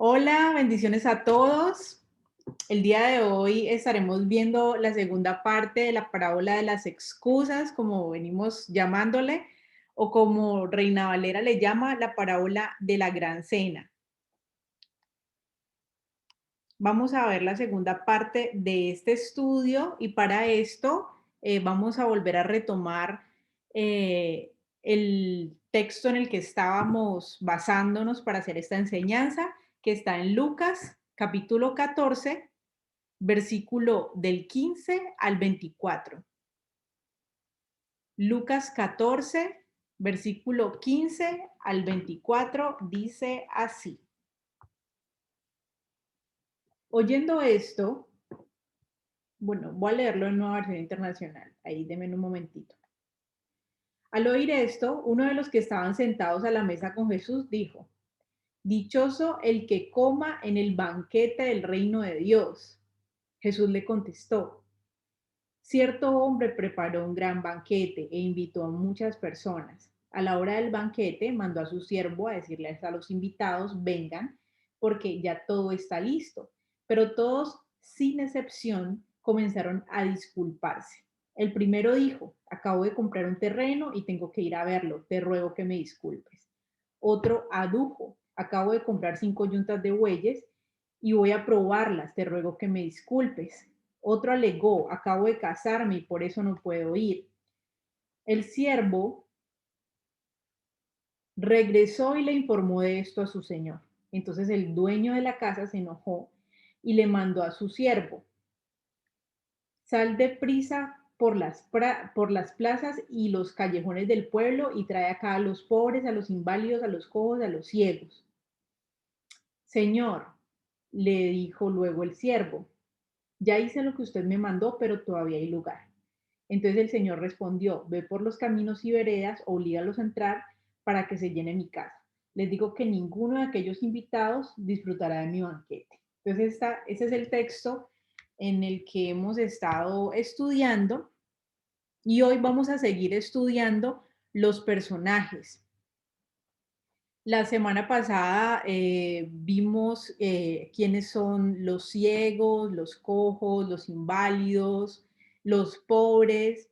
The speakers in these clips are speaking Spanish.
Hola, bendiciones a todos. El día de hoy estaremos viendo la segunda parte de la parábola de las excusas, como venimos llamándole, o como Reina Valera le llama, la parábola de la gran cena. Vamos a ver la segunda parte de este estudio y para esto vamos a volver a retomar el texto en el que estábamos basándonos para hacer esta enseñanza, que está en Lucas capítulo 14, versículo del 15 al 24. Lucas 14, versículo 15 al 24 dice así. Oyendo esto, bueno, voy a leerlo en Nueva Versión Internacional. Ahí denme un momentito. Al oír esto, uno de los que estaban sentados a la mesa con Jesús dijo, Dichoso el que coma en el banquete del reino de Dios. Jesús le contestó, Cierto hombre preparó un gran banquete e invitó a muchas personas. A la hora del banquete mandó a su siervo a decirles a los invitados, vengan, porque ya todo está listo. Pero todos, sin excepción, comenzaron a disculparse. El primero dijo, acabo de comprar un terreno y tengo que ir a verlo, te ruego que me disculpes. Otro adujo, acabo de comprar 5 yuntas de bueyes y voy a probarlas, te ruego que me disculpes. Otro alegó, acabo de casarme y por eso no puedo ir. El siervo regresó y le informó de esto a su señor. Entonces el dueño de la casa se enojó y le mandó a su siervo, sal deprisa por las plazas y los callejones del pueblo y trae acá a los pobres, a los inválidos, a los cojos, a los ciegos. Señor, le dijo luego el siervo, ya hice lo que usted me mandó, pero todavía hay lugar. Entonces el Señor respondió, ve por los caminos y veredas, oblígalos a entrar para que se llene mi casa. Les digo que ninguno de aquellos invitados disfrutará de mi banquete. Entonces ese es el texto en el que hemos estado estudiando y hoy vamos a seguir estudiando los personajes. La semana pasada vimos quiénes son los ciegos, los cojos, los inválidos, los pobres.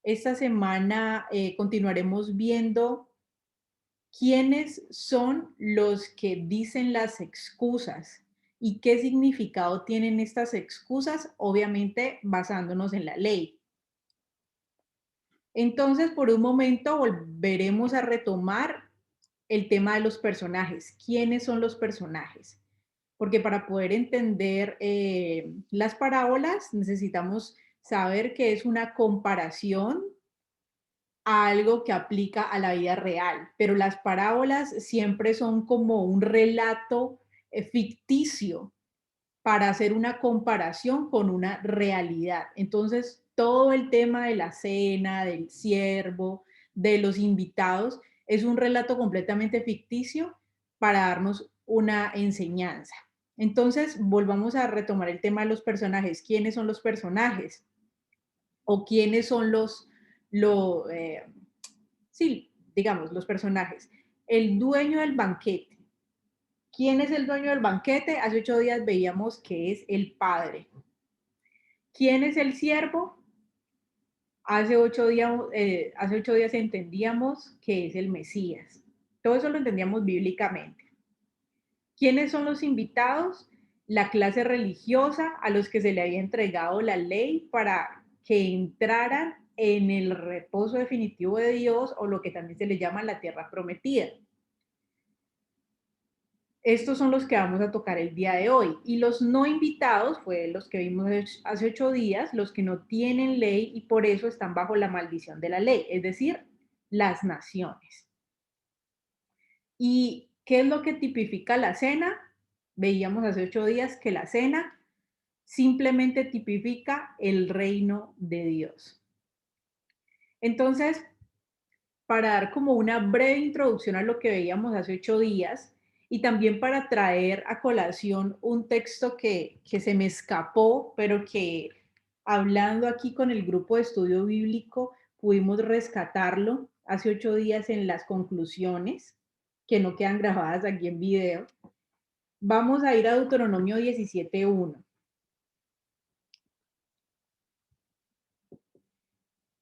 Esta semana continuaremos viendo quiénes son los que dicen las excusas y qué significado tienen estas excusas, obviamente basándonos en la ley. Entonces, por un momento volveremos a retomar el tema de los personajes. ¿Quiénes son los personajes? Porque para poder entender las parábolas necesitamos saber que es una comparación a algo que aplica a la vida real, pero las parábolas siempre son como un relato ficticio para hacer una comparación con una realidad. Entonces, todo el tema de la cena, del siervo, de los invitados, es un relato completamente ficticio para darnos una enseñanza. Entonces, volvamos a retomar el tema de los personajes. ¿Quiénes son los personajes? ¿O quiénes son lo, sí, digamos, los personajes? El dueño del banquete. ¿Quién es el dueño del banquete? Hace 8 días veíamos que es el Padre. ¿Quién es el siervo? Hace 8 días entendíamos que es el Mesías. Todo eso lo entendíamos bíblicamente. ¿Quiénes son los invitados? La clase religiosa a los que se le había entregado la ley para que entraran en el reposo definitivo de Dios o lo que también se le llama la tierra prometida. Estos son los que vamos a tocar el día de hoy. Y los no invitados, fue los que vimos hace 8 días, los que no tienen ley y por eso están bajo la maldición de la ley, es decir, las naciones. ¿Y qué es lo que tipifica la cena? Veíamos hace 8 días que la cena simplemente tipifica el reino de Dios. Entonces, para dar como una breve introducción a lo que veíamos hace 8 días y también para traer a colación un texto que se me escapó, pero que hablando aquí con el grupo de estudio bíblico pudimos rescatarlo hace 8 días en las conclusiones, que no quedan grabadas aquí en video. Vamos a ir a Deuteronomio 17:1.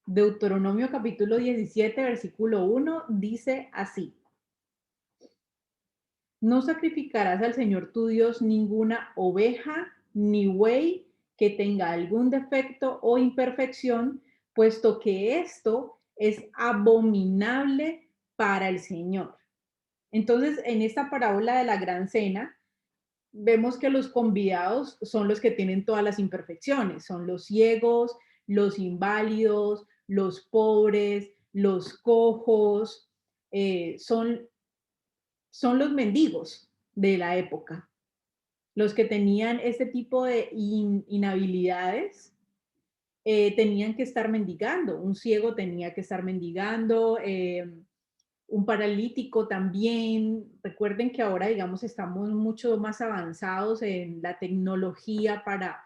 Deuteronomio capítulo 17, versículo 1 dice así: No sacrificarás al Señor tu Dios ninguna oveja ni buey que tenga algún defecto o imperfección, puesto que esto es abominable para el Señor. Entonces, en esta parábola de la gran cena, vemos que los convidados son los que tienen todas las imperfecciones, son los ciegos, los inválidos, los pobres, los cojos, son los mendigos de la época, los que tenían este tipo de inhabilidades. Tenían que estar mendigando, un ciego tenía que estar mendigando, un paralítico también. Recuerden que ahora, digamos, estamos mucho más avanzados en la tecnología para,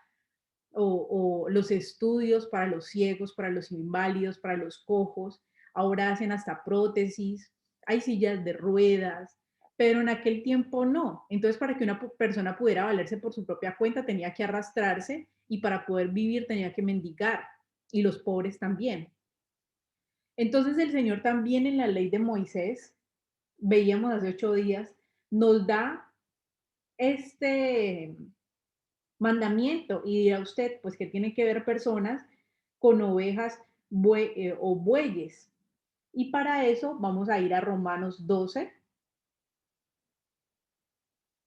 o los estudios para los ciegos, para los inválidos, para los cojos. Ahora hacen hasta prótesis, hay sillas de ruedas, pero en aquel tiempo no. Entonces, para que una persona pudiera valerse por su propia cuenta, tenía que arrastrarse y para poder vivir tenía que mendigar, y los pobres también. Entonces el Señor también en la ley de Moisés, veíamos hace 8 días, nos da este mandamiento y dirá usted, pues que tiene que ver personas con ovejas o bueyes. Y para eso vamos a ir a Romanos 12,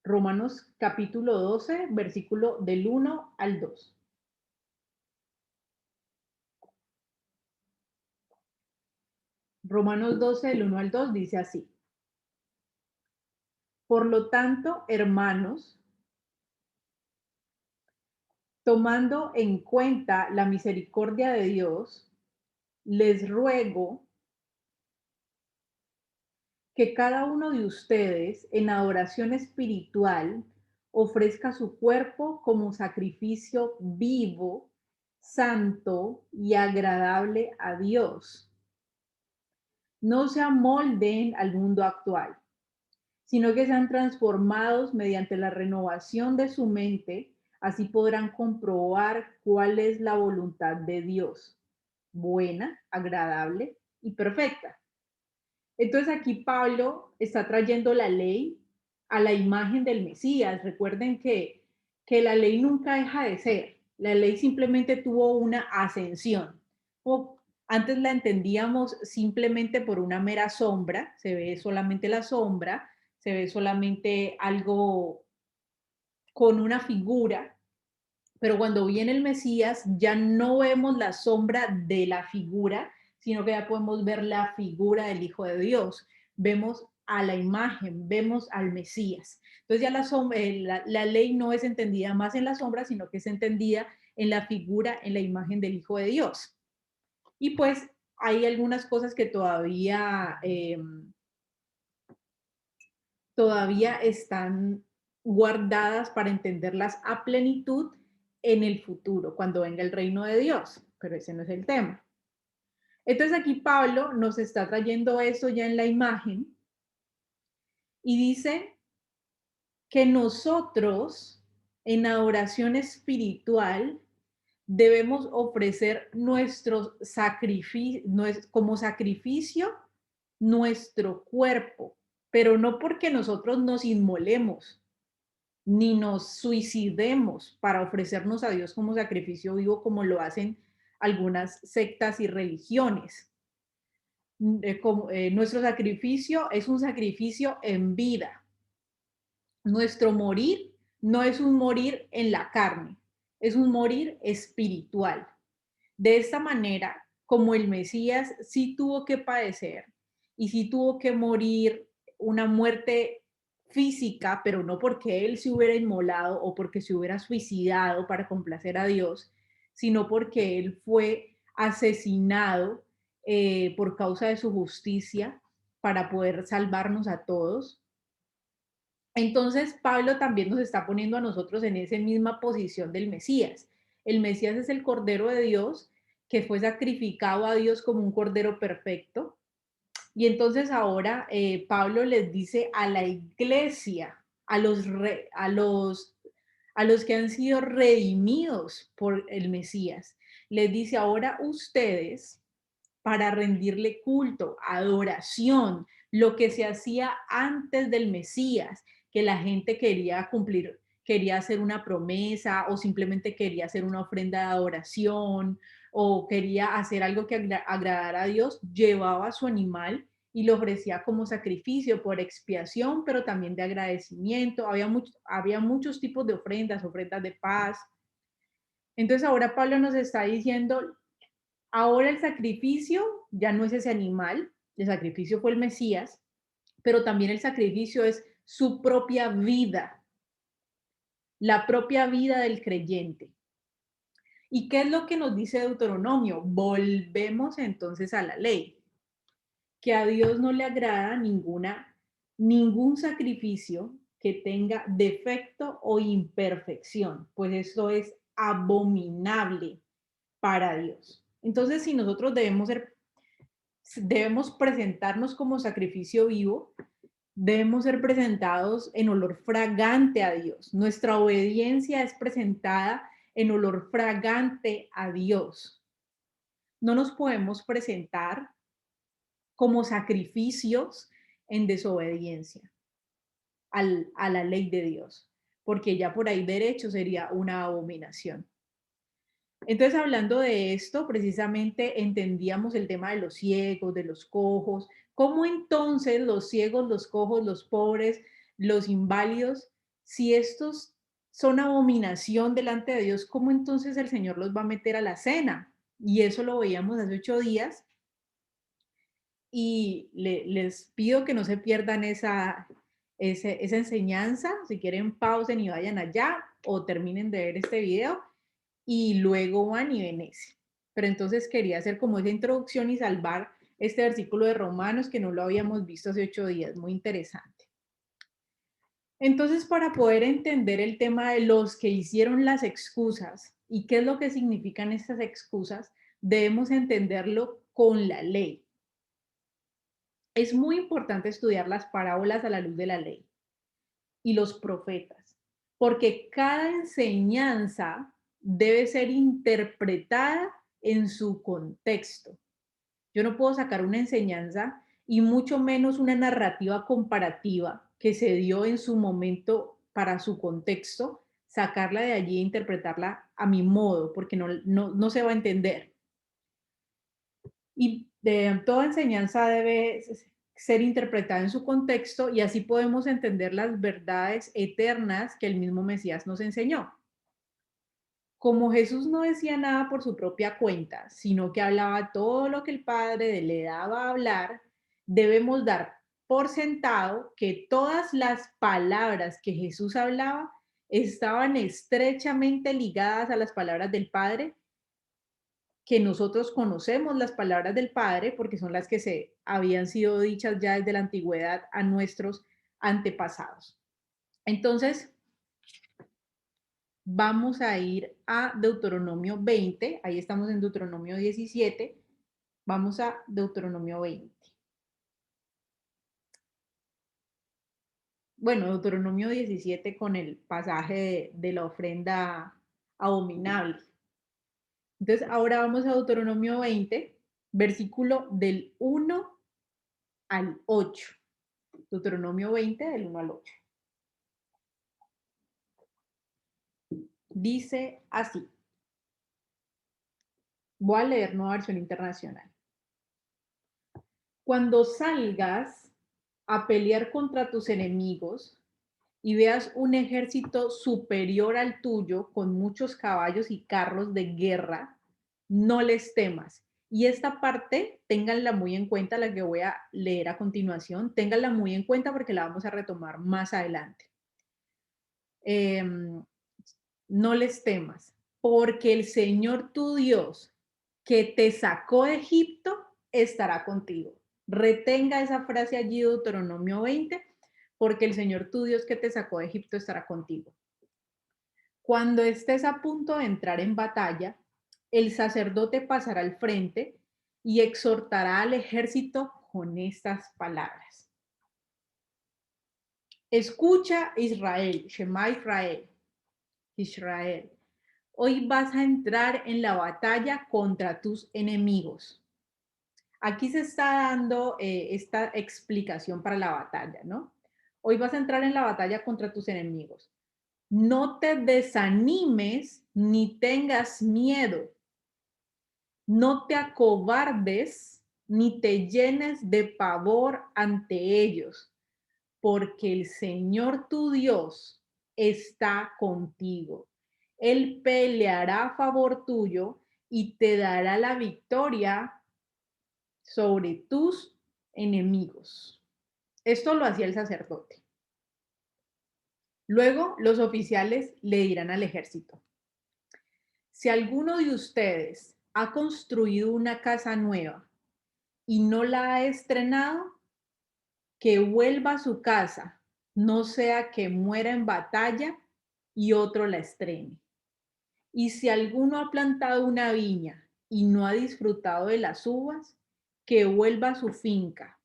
Romanos capítulo 12, versículo del 1 al 2. Romanos 12, del 1 al 2 dice así: Por lo tanto, hermanos, tomando en cuenta la misericordia de Dios, les ruego que cada uno de ustedes en adoración espiritual ofrezca su cuerpo como sacrificio vivo, santo y agradable a Dios. No se amolden al mundo actual, sino que sean transformados mediante la renovación de su mente, así podrán comprobar cuál es la voluntad de Dios, buena, agradable y perfecta. Entonces aquí Pablo está trayendo la ley a la imagen del Mesías. Recuerden que la ley nunca deja de ser. La ley simplemente tuvo una ascensión. O antes la entendíamos simplemente por una mera sombra, se ve solamente la sombra, se ve solamente algo con una figura, pero cuando viene el Mesías ya no vemos la sombra de la figura, sino que ya podemos ver la figura del Hijo de Dios. Vemos a la imagen, vemos al Mesías. Entonces ya la ley no es entendida más en la sombra, sino que es entendida en la figura, en la imagen del Hijo de Dios. Y pues hay algunas cosas que todavía están guardadas para entenderlas a plenitud en el futuro, cuando venga el reino de Dios, pero ese no es el tema. Entonces aquí Pablo nos está trayendo eso ya en la imagen y dice que nosotros en adoración espiritual debemos ofrecer nuestro sacrificio, como sacrificio nuestro cuerpo, pero no porque nosotros nos inmolemos, ni nos suicidemos para ofrecernos a Dios como sacrificio vivo, como lo hacen algunas sectas y religiones. Nuestro sacrificio es un sacrificio en vida. Nuestro morir no es un morir en la carne, es un morir espiritual. De esta manera, como el Mesías sí tuvo que padecer y sí tuvo que morir una muerte física, pero no porque él se hubiera inmolado o porque se hubiera suicidado para complacer a Dios, sino porque él fue asesinado por causa de su justicia para poder salvarnos a todos. Entonces, Pablo también nos está poniendo a nosotros en esa misma posición del Mesías. El Mesías es el Cordero de Dios que fue sacrificado a Dios como un Cordero perfecto. Y entonces ahora Pablo les dice a los que han sido redimidos por el Mesías. Les dice, ahora ustedes, para rendirle culto, adoración, lo que se hacía antes del Mesías, que la gente quería cumplir, quería hacer una promesa o simplemente quería hacer una ofrenda de adoración o quería hacer algo que agradara a Dios, llevaba a su animal y lo ofrecía como sacrificio por expiación, pero también de agradecimiento. Había muchos tipos de ofrendas, ofrendas de paz. Entonces ahora Pablo nos está diciendo, ahora el sacrificio ya no es ese animal, el sacrificio fue el Mesías, pero también el sacrificio es su propia vida, la propia vida del creyente. ¿Y qué es lo que nos dice Deuteronomio? Volvemos entonces a la ley, que a Dios no le agrada ningún sacrificio que tenga defecto o imperfección, pues esto es abominable para Dios. Entonces, si nosotros debemos presentarnos como sacrificio vivo, debemos ser presentados en olor fragante a Dios. Nuestra obediencia es presentada en olor fragante a Dios. No nos podemos presentar como sacrificios en desobediencia a la ley de Dios, porque ya por ahí derecho sería una abominación. Entonces, hablando de esto, precisamente entendíamos el tema de los ciegos, de los cojos, cómo entonces los ciegos, los cojos, los pobres, los inválidos, si estos son abominación delante de Dios, ¿cómo entonces el Señor los va a meter a la cena? Y eso lo veíamos hace 8 días y les pido que no se pierdan esa enseñanza. Si quieren, pausen y vayan allá o terminen de ver este video y luego van y ven ese. Pero entonces quería hacer como esa introducción y salvar este versículo de Romanos que no lo habíamos visto hace 8 días, muy interesante. Entonces, para poder entender el tema de los que hicieron las excusas y qué es lo que significan estas excusas, debemos entenderlo con la ley. Es muy importante estudiar las parábolas a la luz de la ley y los profetas, porque cada enseñanza debe ser interpretada en su contexto. Yo no puedo sacar una enseñanza y mucho menos una narrativa comparativa que se dio en su momento para su contexto, sacarla de allí e interpretarla a mi modo, porque no se va a entender. Y toda enseñanza debe ser interpretada en su contexto y así podemos entender las verdades eternas que el mismo Mesías nos enseñó. Como Jesús no decía nada por su propia cuenta, sino que hablaba todo lo que el Padre le daba a hablar, debemos dar por sentado que todas las palabras que Jesús hablaba estaban estrechamente ligadas a las palabras del Padre, que nosotros conocemos las palabras del Padre porque son las que se habían sido dichas ya desde la antigüedad a nuestros antepasados. Entonces, vamos a ir a Deuteronomio 20, ahí estamos en Deuteronomio 17, vamos a Deuteronomio 20. Bueno, Deuteronomio 17 con el pasaje de la ofrenda abominable. Entonces, ahora vamos a Deuteronomio 20, versículo del 1 al 8. Deuteronomio 20, del 1 al 8. Dice así. Voy a leer Nueva Versión Internacional. Cuando salgas a pelear contra tus enemigos y veas un ejército superior al tuyo con muchos caballos y carros de guerra, no les temas. Y esta parte, ténganla muy en cuenta, la que voy a leer a continuación, ténganla muy en cuenta porque la vamos a retomar más adelante. No les temas, porque el Señor tu Dios que te sacó de Egipto estará contigo. Retenga esa frase allí, Deuteronomio 20, porque el Señor tu Dios que te sacó de Egipto estará contigo. Cuando estés a punto de entrar en batalla, el sacerdote pasará al frente y exhortará al ejército con estas palabras. escucha Israel, Shema Israel, Israel. Hoy vas a entrar en la batalla contra tus enemigos. Aquí se está dando esta explicación para la batalla, ¿no? Hoy vas a entrar en la batalla contra tus enemigos. No te desanimes ni tengas miedo. No te acobardes ni te llenes de pavor ante ellos, porque el Señor tu Dios está contigo. Él peleará a favor tuyo y te dará la victoria sobre tus enemigos. Esto lo hacía el sacerdote. Luego los oficiales le dirán al ejército: si alguno de ustedes ha construido una casa nueva y no la ha estrenado, que vuelva a su casa, no sea que muera en batalla y otro la estrene. Y si alguno ha plantado una viña y no ha disfrutado de las uvas, que vuelva a su finca,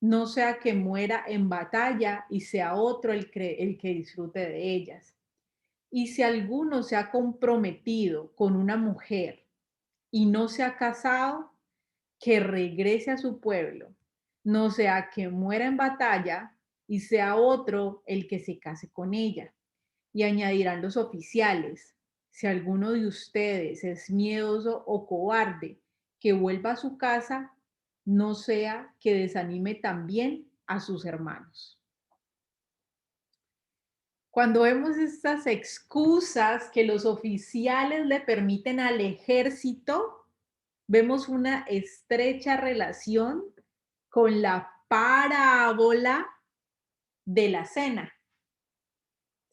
no sea que muera en batalla y sea otro el que disfrute de ellas. Y si alguno se ha comprometido con una mujer y no se ha casado, que regrese a su pueblo, no sea que muera en batalla y sea otro el que se case con ella. Y añadirán los oficiales: si alguno de ustedes es miedoso o cobarde, que vuelva a su casa, no sea que desanime también a sus hermanos. Cuando vemos estas excusas que los oficiales le permiten al ejército, vemos una estrecha relación con la parábola de la cena,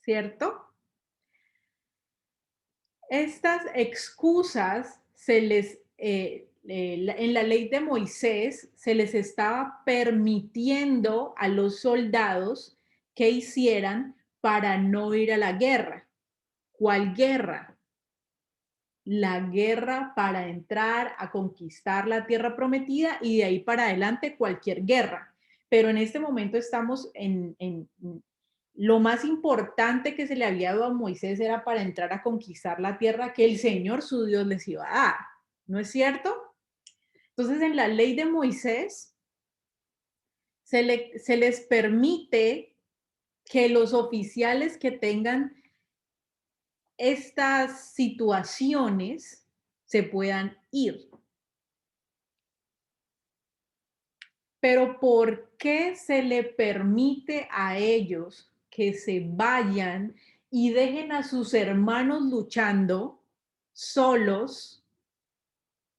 ¿cierto? Estas excusas en la ley de Moisés se les estaba permitiendo a los soldados que hicieran para no ir a la guerra. ¿Cuál guerra? La guerra para entrar a conquistar la tierra prometida y de ahí para adelante cualquier guerra. Pero en este momento estamos en lo más importante que se le había dado a Moisés era para entrar a conquistar la tierra que el Señor su Dios les iba a dar. ¿No es cierto? Entonces en la ley de Moisés se les permite que los oficiales que tengan estas situaciones se puedan ir. Pero ¿por qué se le permite a ellos que se vayan y dejen a sus hermanos luchando solos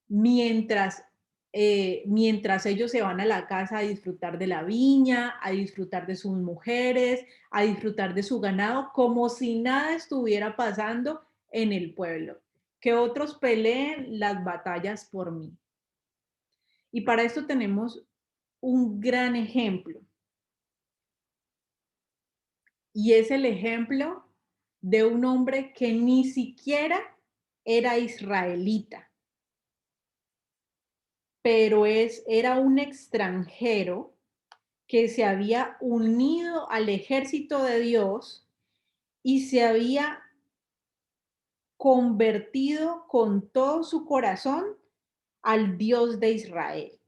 mientras, mientras ellos se van a la casa a disfrutar de la viña, a disfrutar de sus mujeres, a disfrutar de su ganado, como si nada estuviera pasando en el pueblo? Que otros peleen las batallas por mí. Y para esto tenemos un gran ejemplo. Y es el ejemplo de un hombre que ni siquiera era israelita, pero era un extranjero que se había unido al ejército de Dios y se había convertido con todo su corazón al Dios de Israel.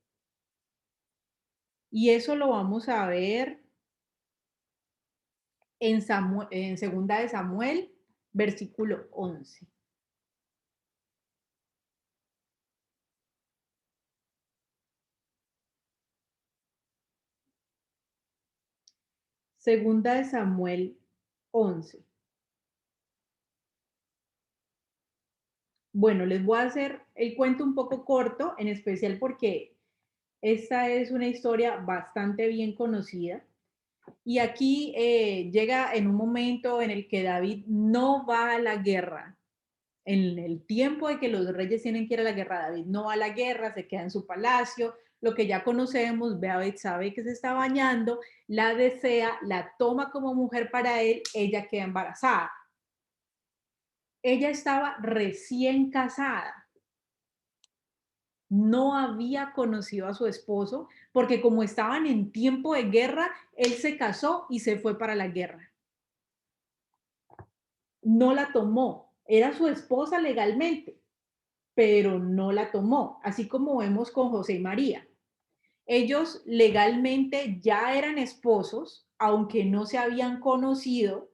Y eso lo vamos a ver en Segunda de Samuel, versículo 11. Segunda de Samuel 11. Bueno, les voy a hacer el cuento un poco corto, en especial porque esta es una historia bastante bien conocida. Y aquí llega en un momento en el que David no va a la guerra. En el tiempo de que los reyes tienen que ir a la guerra, David no va a la guerra, se queda en su palacio, lo que ya conocemos, ve a Betsabé que se está bañando, la desea, la toma como mujer para él, ella queda embarazada. Ella estaba recién casada. no había conocido a su esposo, porque como estaban en tiempo de guerra, él se casó y se fue para la guerra. No la tomó, era su esposa legalmente, pero no la tomó, así como vemos con José y María. Ellos legalmente ya eran esposos, aunque no se habían conocido,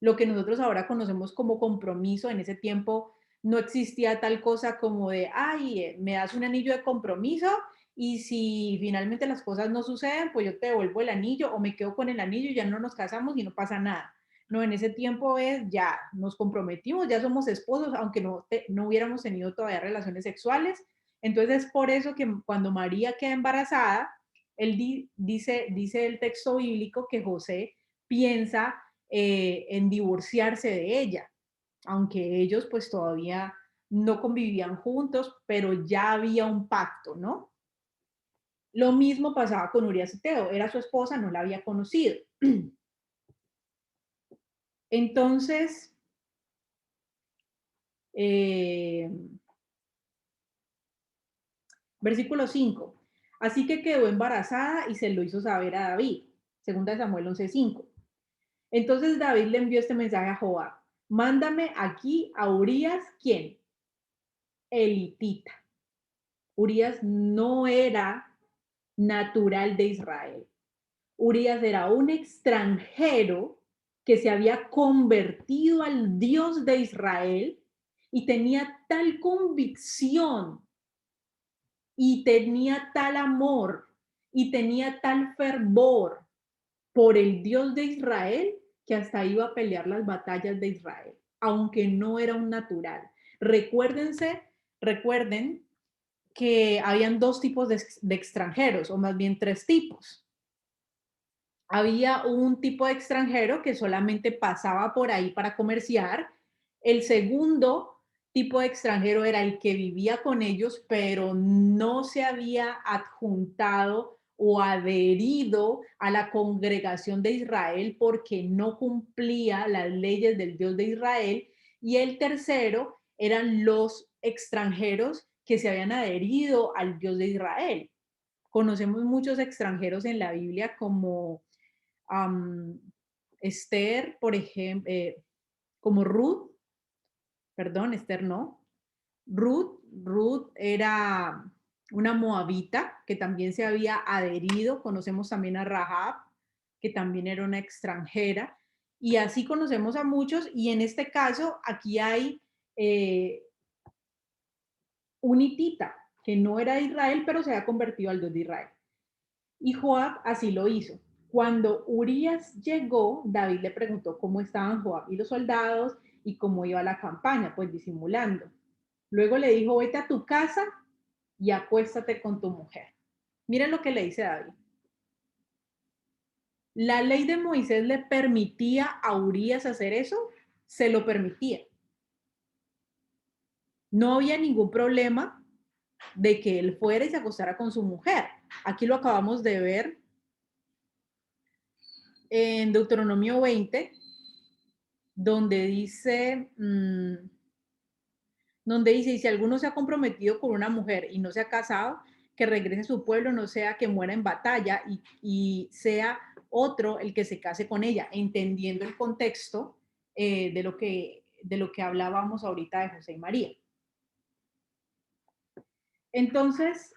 lo que nosotros ahora conocemos como compromiso. En ese tiempo no existía tal cosa como de, ay, me das un anillo de compromiso y si finalmente las cosas no suceden, pues yo te devuelvo el anillo o me quedo con el anillo y ya no nos casamos y no pasa nada. No, en ese tiempo es ya nos comprometimos, ya somos esposos, aunque no hubiéramos tenido todavía relaciones sexuales. Entonces es por eso que cuando María queda embarazada, dice el texto bíblico que José piensa en divorciarse de ella, aunque ellos pues todavía no convivían juntos, pero ya había un pacto, ¿no? Lo mismo pasaba con Urias Eteo, era su esposa, no la había conocido. Entonces, eh, versículo 5. Así que quedó embarazada y se lo hizo saber a David. Segunda de Samuel 11:5. Entonces David le envió este mensaje a Joab. Mándame aquí a Urias, ¿quién? Elitita. Urias no era natural de Israel. Urias era un extranjero que se había convertido al Dios de Israel y tenía tal convicción y tenía tal amor y tenía tal fervor por el Dios de Israel que hasta iba a pelear las batallas de Israel, aunque no era un natural. Recuerden que habían dos tipos de extranjeros, o más bien tres tipos. Había un tipo de extranjero que solamente pasaba por ahí para comerciar. El segundo tipo de extranjero era el que vivía con ellos, pero no se había adjuntado o adherido a la congregación de Israel porque no cumplía las leyes del Dios de Israel. Y el tercero eran los extranjeros que se habían adherido al Dios de Israel. Conocemos muchos extranjeros en la Biblia como um, Esther, por ejemplo, como Ruth, perdón, Esther no. Ruth era una moabita que también se había adherido. Conocemos también a Rahab, que también era una extranjera. Y así conocemos a muchos. Y en este caso, aquí hay un hitita, que no era de Israel, pero se había convertido al Dios de Israel. Y Joab así lo hizo. Cuando Urias llegó, David le preguntó cómo estaban Joab y los soldados y cómo iba la campaña, pues disimulando. Luego le dijo, vete a tu casa y acuéstate con tu mujer. Miren lo que le dice David. La ley de Moisés le permitía a Urias hacer eso, se lo permitía. No había ningún problema de que él fuera y se acostara con su mujer. Aquí lo acabamos de ver en Deuteronomio 20, donde dice, y si alguno se ha comprometido con una mujer y no se ha casado, que regrese a su pueblo, no sea que muera en batalla y sea otro el que se case con ella, entendiendo el contexto de lo que hablábamos ahorita de José y María. Entonces,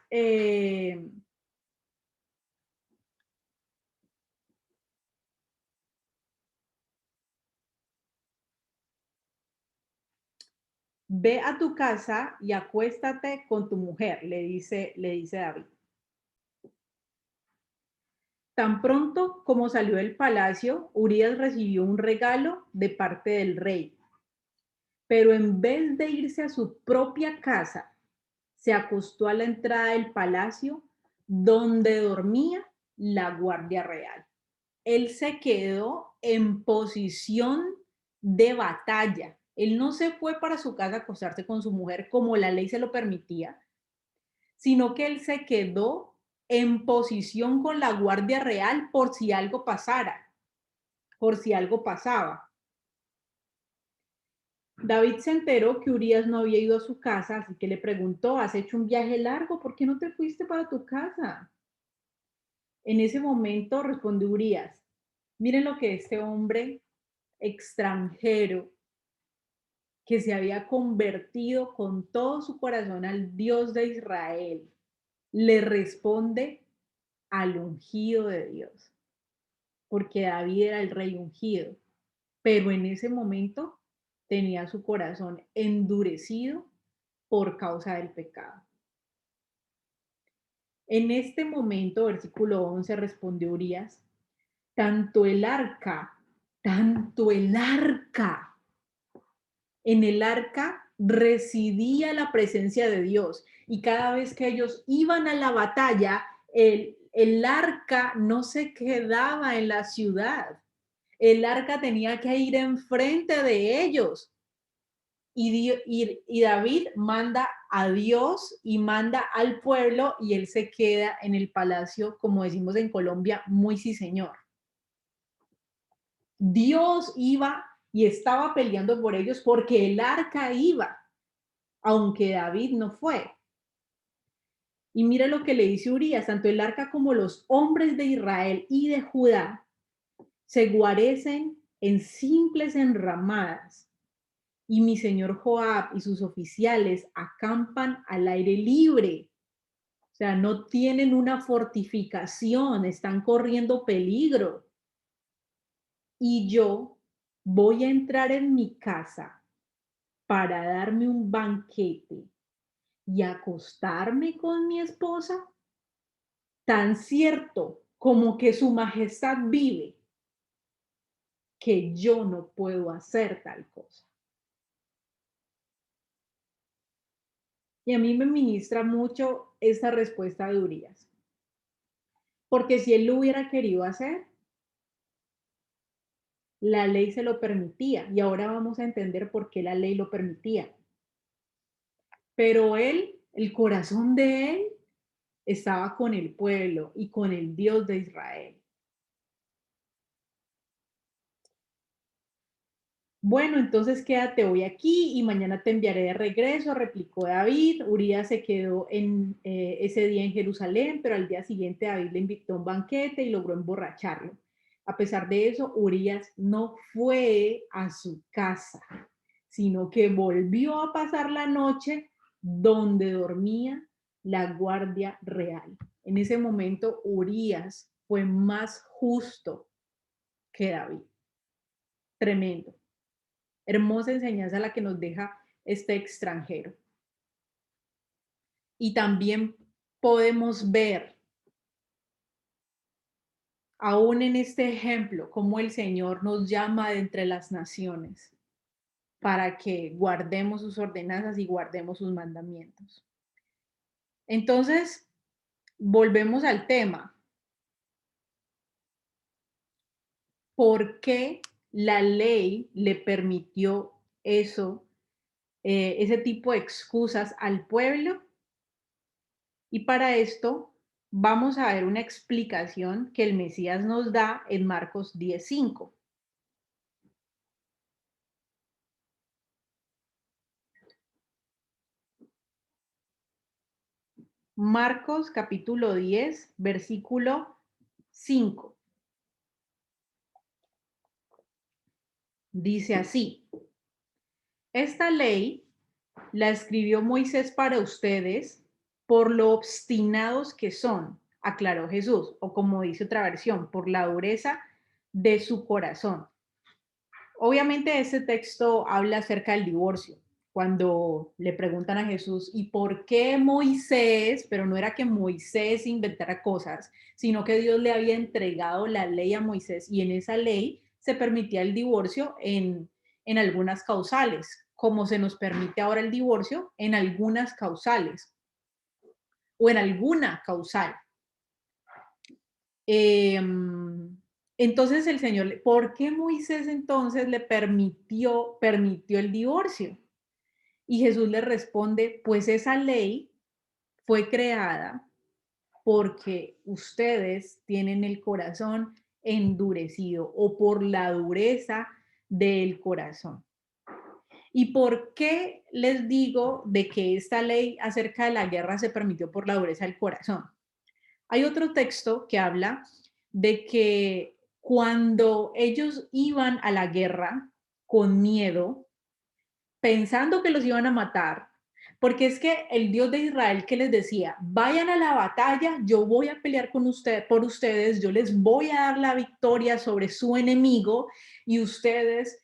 ve a tu casa y acuéstate con tu mujer, le dice David. Tan pronto como salió del palacio, Urias recibió un regalo de parte del rey, pero en vez de irse a su propia casa, se acostó a la entrada del palacio donde dormía la guardia real. Él se quedó en posición de batalla. Él no se fue para su casa a acostarse con su mujer como la ley se lo permitía, sino que él se quedó en posición con la guardia real por si algo pasara, por si algo pasaba. David se enteró que Urías no había ido a su casa, así que le preguntó, ¿has hecho un viaje largo? ¿Por qué no te fuiste para tu casa? En ese momento respondió Urías, miren lo que este hombre extranjero que se había convertido con todo su corazón al Dios de Israel, le responde al ungido de Dios, porque David era el rey ungido, pero en ese momento tenía su corazón endurecido por causa del pecado. En este momento, versículo 11, respondió Urías, tanto el arca, tanto el arca, en el arca residía la presencia de Dios y cada vez que ellos iban a la batalla, el arca no se quedaba en la ciudad, el arca tenía que ir enfrente de ellos. Y David manda a Dios y manda al pueblo y él se queda en el palacio, como decimos en Colombia, muy sí señor. Dios iba y estaba peleando por ellos porque el arca iba, aunque David no fue. Y mira lo que le dice Urías, tanto el arca como los hombres de Israel y de Judá se guarecen en simples enramadas y mi señor Joab y sus oficiales acampan al aire libre. O sea, no tienen una fortificación, están corriendo peligro. Y yo voy a entrar en mi casa para darme un banquete y acostarme con mi esposa, tan cierto como que su majestad vive, que yo no puedo hacer tal cosa. Y a mí me ministra mucho esta respuesta de Urias. Porque si él lo hubiera querido hacer, la ley se lo permitía. Y ahora vamos a entender por qué la ley lo permitía. Pero él, el corazón de él, estaba con el pueblo y con el Dios de Israel. Bueno, entonces quédate hoy aquí y mañana te enviaré de regreso, replicó David. Urías se quedó ese día en Jerusalén, pero al día siguiente David le invitó a un banquete y logró emborracharlo. A pesar de eso, Urías no fue a su casa, sino que volvió a pasar la noche donde dormía la guardia real. En ese momento, Urías fue más justo que David. Tremendo. Hermosa enseñanza la que nos deja este extranjero. Y también podemos ver, aún en este ejemplo, cómo el Señor nos llama de entre las naciones para que guardemos sus ordenanzas y guardemos sus mandamientos. Entonces, volvemos al tema. ¿Por qué la ley le permitió eso, ese tipo de excusas al pueblo? Y para esto vamos a ver una explicación que el Mesías nos da en Marcos 10:5. Marcos capítulo 10, versículo 5. Dice así, esta ley la escribió Moisés para ustedes por lo obstinados que son, aclaró Jesús, o como dice otra versión, por la dureza de su corazón. Obviamente este texto habla acerca del divorcio. Cuando le preguntan a Jesús, ¿y por qué Moisés? Pero no era que Moisés inventara cosas, sino que Dios le había entregado la ley a Moisés y en esa ley se permitía el divorcio en algunas causales, como se nos permite ahora el divorcio en algunas causales o en alguna causal. Entonces el Señor, ¿por qué Moisés entonces le permitió el divorcio? Y Jesús le responde, pues esa ley fue creada porque ustedes tienen el corazón endurecido o por la dureza del corazón. ¿Y por qué les digo de que esta ley acerca de la guerra se permitió por la dureza del corazón? Hay otro texto que habla de que cuando ellos iban a la guerra con miedo, pensando que los iban a matar, porque es que el Dios de Israel que les decía, vayan a la batalla, yo voy a pelear con usted, por ustedes, yo les voy a dar la victoria sobre su enemigo y ustedes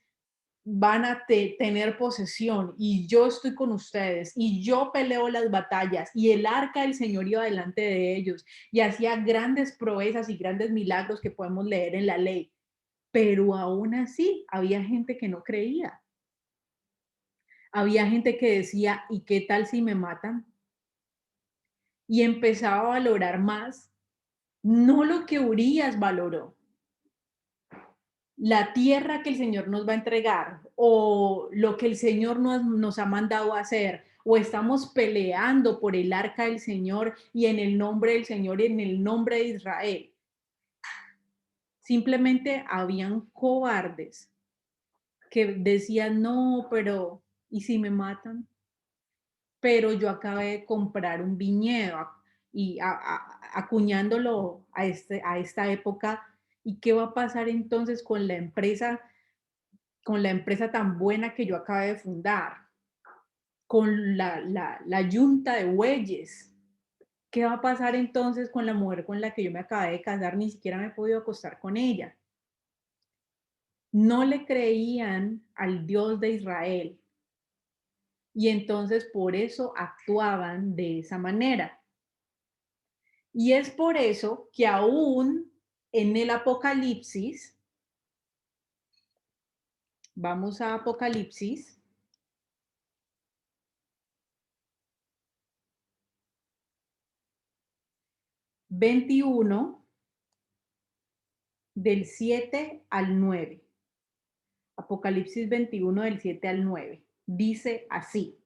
van a tener posesión y yo estoy con ustedes y yo peleo las batallas y el arca del Señor iba delante de ellos y hacía grandes proezas y grandes milagros que podemos leer en la ley. Pero aún así había gente que no creía. Había gente que decía, ¿y qué tal si me matan? Y empezaba a valorar más, no lo que Urias valoró, la tierra que el Señor nos va a entregar o lo que el Señor nos ha mandado a hacer, o estamos peleando por el arca del Señor y en el nombre del Señor y en el nombre de Israel. Simplemente habían cobardes que decían, no, pero ¿y si me matan? Pero yo acabé de comprar un viñedo y acuñándolo a esta época. ¿Y qué va a pasar entonces con la empresa tan buena que yo acabé de fundar? Con la yunta de bueyes. ¿Qué va a pasar entonces con la mujer con la que yo me acabé de casar? Ni siquiera me he podido acostar con ella. No le creían al Dios de Israel y entonces por eso actuaban de esa manera. Y es por eso que aún en el Apocalipsis, vamos a Apocalipsis 21 del 7 al 9. Apocalipsis 21 del 7 al 9. Dice así.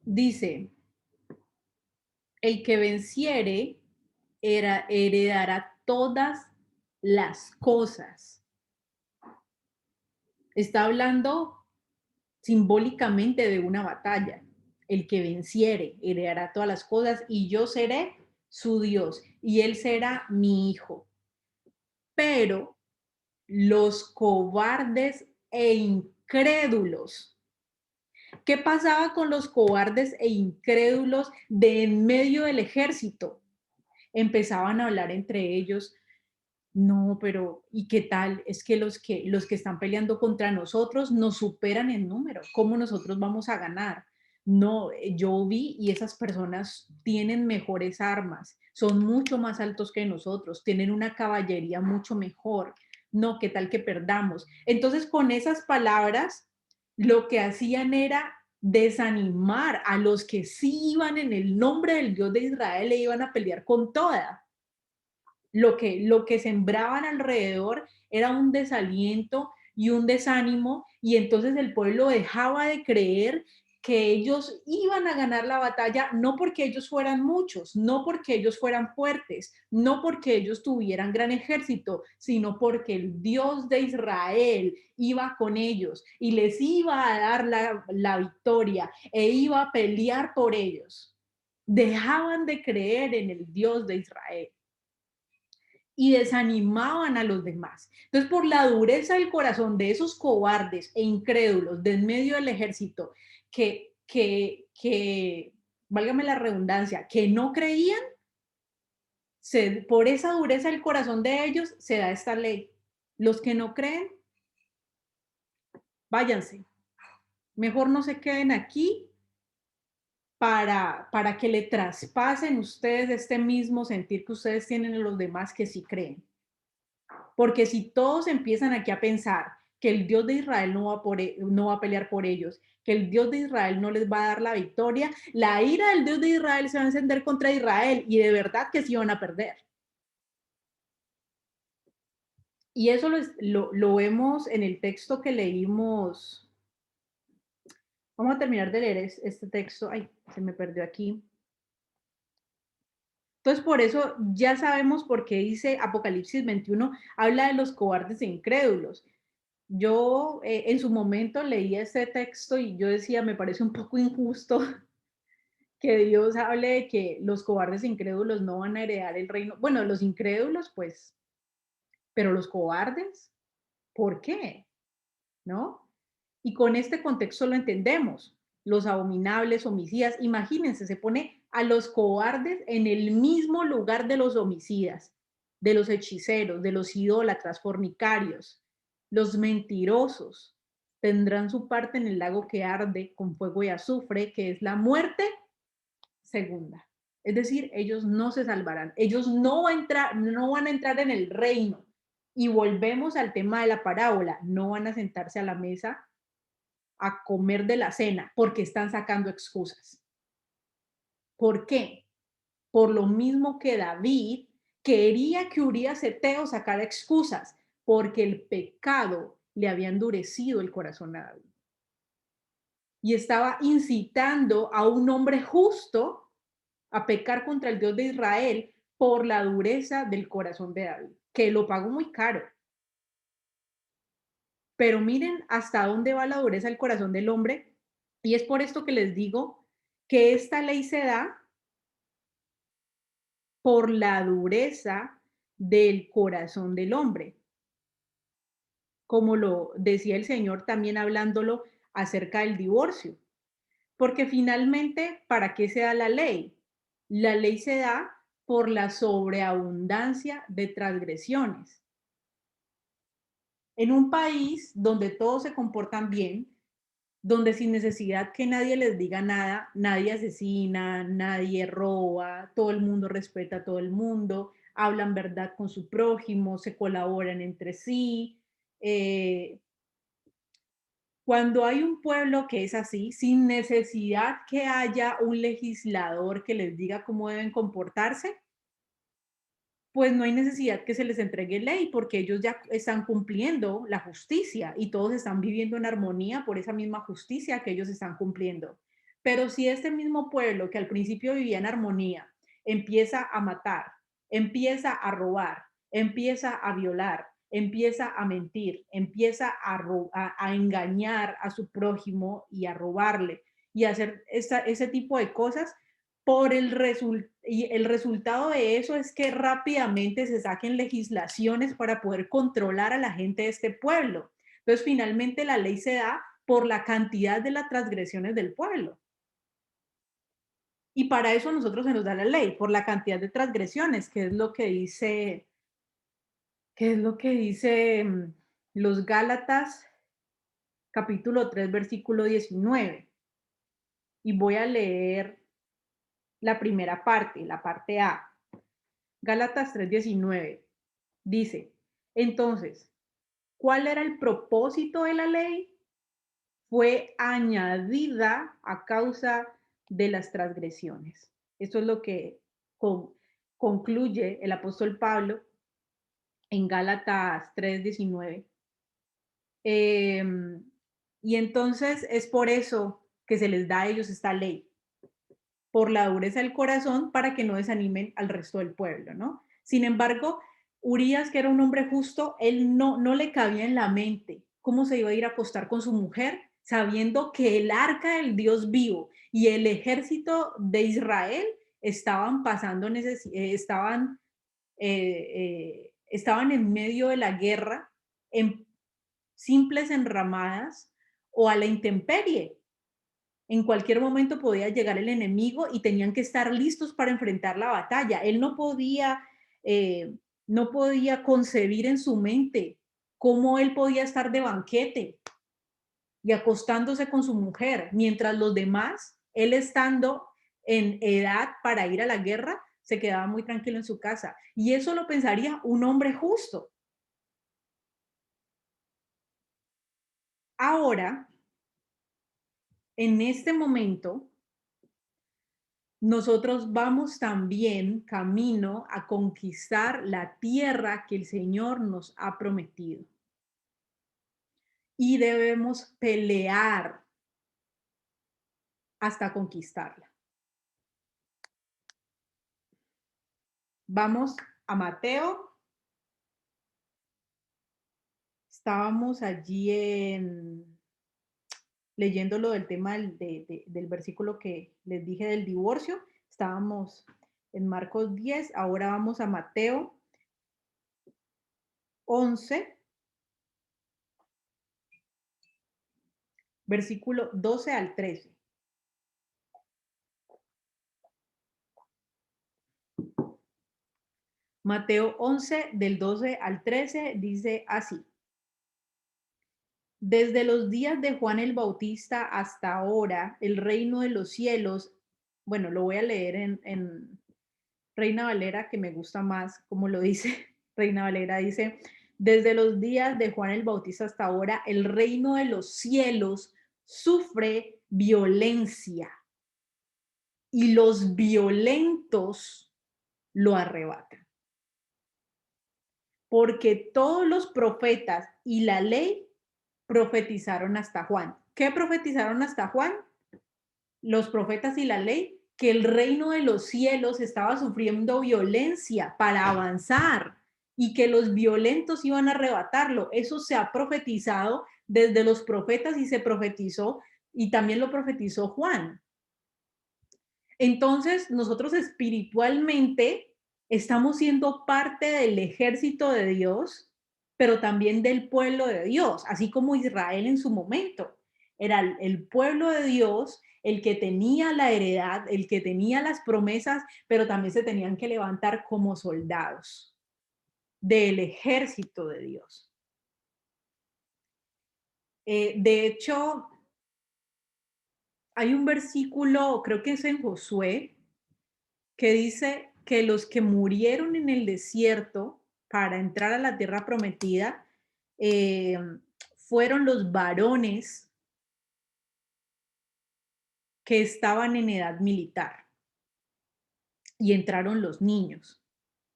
Dice, el que venciere heredará todas las cosas. Está hablando simbólicamente de una batalla. El que venciere heredará todas las cosas y yo seré su Dios y él será mi hijo. Pero los cobardes e incrédulos. ¿Qué pasaba con los cobardes e incrédulos de en medio del ejército? Empezaban a hablar entre ellos. No, pero ¿y qué tal? Es que los que están peleando contra nosotros nos superan en número. ¿Cómo nosotros vamos a ganar? No, yo vi y esas personas tienen mejores armas, son mucho más altos que nosotros, tienen una caballería mucho mejor. No, ¿qué tal que perdamos? Entonces, con esas palabras, lo que hacían era desanimar a los que sí iban en el nombre del Dios de Israel e iban a pelear con toda. Lo que sembraban alrededor era un desaliento y un desánimo, y entonces el pueblo dejaba de creer que ellos iban a ganar la batalla, no porque ellos fueran muchos, no porque ellos fueran fuertes, no porque ellos tuvieran gran ejército, sino porque el Dios de Israel iba con ellos y les iba a dar la victoria e iba a pelear por ellos. Dejaban de creer en el Dios de Israel y desanimaban a los demás. Entonces, por la dureza del corazón de esos cobardes e incrédulos de en medio del ejército que válgame la redundancia, que no creían, por esa dureza del corazón de ellos se da esta ley. Los que no creen, váyanse. Mejor no se queden aquí para que le traspasen ustedes este mismo sentir que ustedes tienen en los demás que sí creen. Porque si todos empiezan aquí a pensar que el Dios de Israel no va a pelear por ellos, que el Dios de Israel no les va a dar la victoria, la ira del Dios de Israel se va a encender contra Israel y de verdad que sí van a perder. Y eso lo vemos en el texto que leímos. Vamos a terminar de leer este texto. Ay, se me perdió aquí. Entonces, por eso ya sabemos por qué dice Apocalipsis 21, habla de los cobardes e incrédulos. Yo en su momento leí ese texto y yo decía, me parece un poco injusto que Dios hable de que los cobardes e incrédulos no van a heredar el reino. Bueno, los incrédulos, pues, pero los cobardes, ¿por qué? ¿No? Y con este contexto lo entendemos. Los abominables, homicidas, imagínense, se pone a los cobardes en el mismo lugar de los homicidas, de los hechiceros, de los idólatras, fornicarios, los mentirosos. Tendrán su parte en el lago que arde con fuego y azufre, que es la muerte segunda. Es decir, ellos no se salvarán, ellos no van a entrar en el reino. Y volvemos al tema de la parábola, no van a sentarse a la mesa a comer de la cena porque están sacando excusas. ¿Por qué? Por lo mismo que David quería que Urías Eteo sacara excusas, porque el pecado le había endurecido el corazón a David. Y estaba incitando a un hombre justo a pecar contra el Dios de Israel por la dureza del corazón de David, que lo pagó muy caro. Pero miren hasta dónde va la dureza del corazón del hombre. Y es por esto que les digo que esta ley se da por la dureza del corazón del hombre, como lo decía el Señor también hablándolo acerca del divorcio. Porque finalmente, ¿para qué se da la ley? La ley se da por la sobreabundancia de transgresiones. En un país donde todos se comportan bien, donde sin necesidad que nadie les diga nada, nadie asesina, nadie roba, todo el mundo respeta a todo el mundo, hablan verdad con su prójimo, se colaboran entre sí. eh, Cuando hay un pueblo que es así, sin necesidad que haya un legislador que les diga cómo deben comportarse, pues no hay necesidad que se les entregue ley porque ellos ya están cumpliendo la justicia y todos están viviendo en armonía por esa misma justicia que ellos están cumpliendo. Pero si este mismo pueblo que al principio vivía en armonía empieza a matar, empieza a robar, empieza a violar, empieza a mentir, empieza a engañar a su prójimo y a robarle y a hacer ese tipo de cosas, y el resultado de eso es que rápidamente se saquen legislaciones para poder controlar a la gente de este pueblo. Entonces, finalmente la ley se da por la cantidad de las transgresiones del pueblo. Y para eso a nosotros se nos da la ley, por la cantidad de transgresiones, que es lo que dice, los Gálatas capítulo 3 versículo 19. Y voy a leer la primera parte, la parte A. Gálatas 3:19 dice, entonces, ¿cuál era el propósito de la ley? Fue añadida a causa de las transgresiones. Esto es lo que con- concluye el apóstol Pablo en Gálatas 3:19. Em, y entonces es por eso que se les da a ellos esta ley, por la dureza del corazón para que no desanimen al resto del pueblo, ¿no? Sin embargo, Urias, que era un hombre justo, él no le cabía en la mente cómo se iba a ir a acostar con su mujer, sabiendo que el arca del Dios vivo y el ejército de Israel estaban pasando, estaban en medio de la guerra, en simples enramadas o a la intemperie. En cualquier momento podía llegar el enemigo y tenían que estar listos para enfrentar la batalla. Él eh, no podía concebir en su mente cómo él podía estar de banquete y acostándose con su mujer, mientras los demás, él estando en edad para ir a la guerra, se quedaba muy tranquilo en su casa. Y eso lo pensaría un hombre justo. Ahora, en este momento, nosotros vamos también camino a conquistar la tierra que el Señor nos ha prometido. Y debemos pelear hasta conquistarla. Vamos a Mateo. Estábamos allí leyendo lo del tema del versículo que les dije del divorcio. Estábamos en Marcos 10, ahora vamos a Mateo 11, versículo 12 al 13. Mateo 11, del 12 al 13, dice así. Desde los días de Juan el Bautista hasta ahora, el reino de los cielos, bueno, lo voy a leer en Reina Valera, que me gusta más como lo dice. Reina Valera dice, desde los días de Juan el Bautista hasta ahora, el reino de los cielos sufre violencia y los violentos lo arrebatan. Porque todos los profetas y la ley profetizaron hasta Juan. ¿Qué profetizaron hasta Juan? Los profetas y la ley, que el reino de los cielos estaba sufriendo violencia para avanzar y que los violentos iban a arrebatarlo. Eso se ha profetizado desde los profetas y se profetizó y también lo profetizó Juan. Entonces, nosotros espiritualmente estamos siendo parte del ejército de Dios, pero también del pueblo de Dios, así como Israel en su momento. Era el pueblo de Dios el que tenía la heredad, el que tenía las promesas, pero también se tenían que levantar como soldados del ejército de Dios. De hecho, hay un versículo, creo que es en Josué, que dice que los que murieron en el desierto para entrar a la tierra prometida eh, fueron los varones que estaban en edad militar y entraron los niños.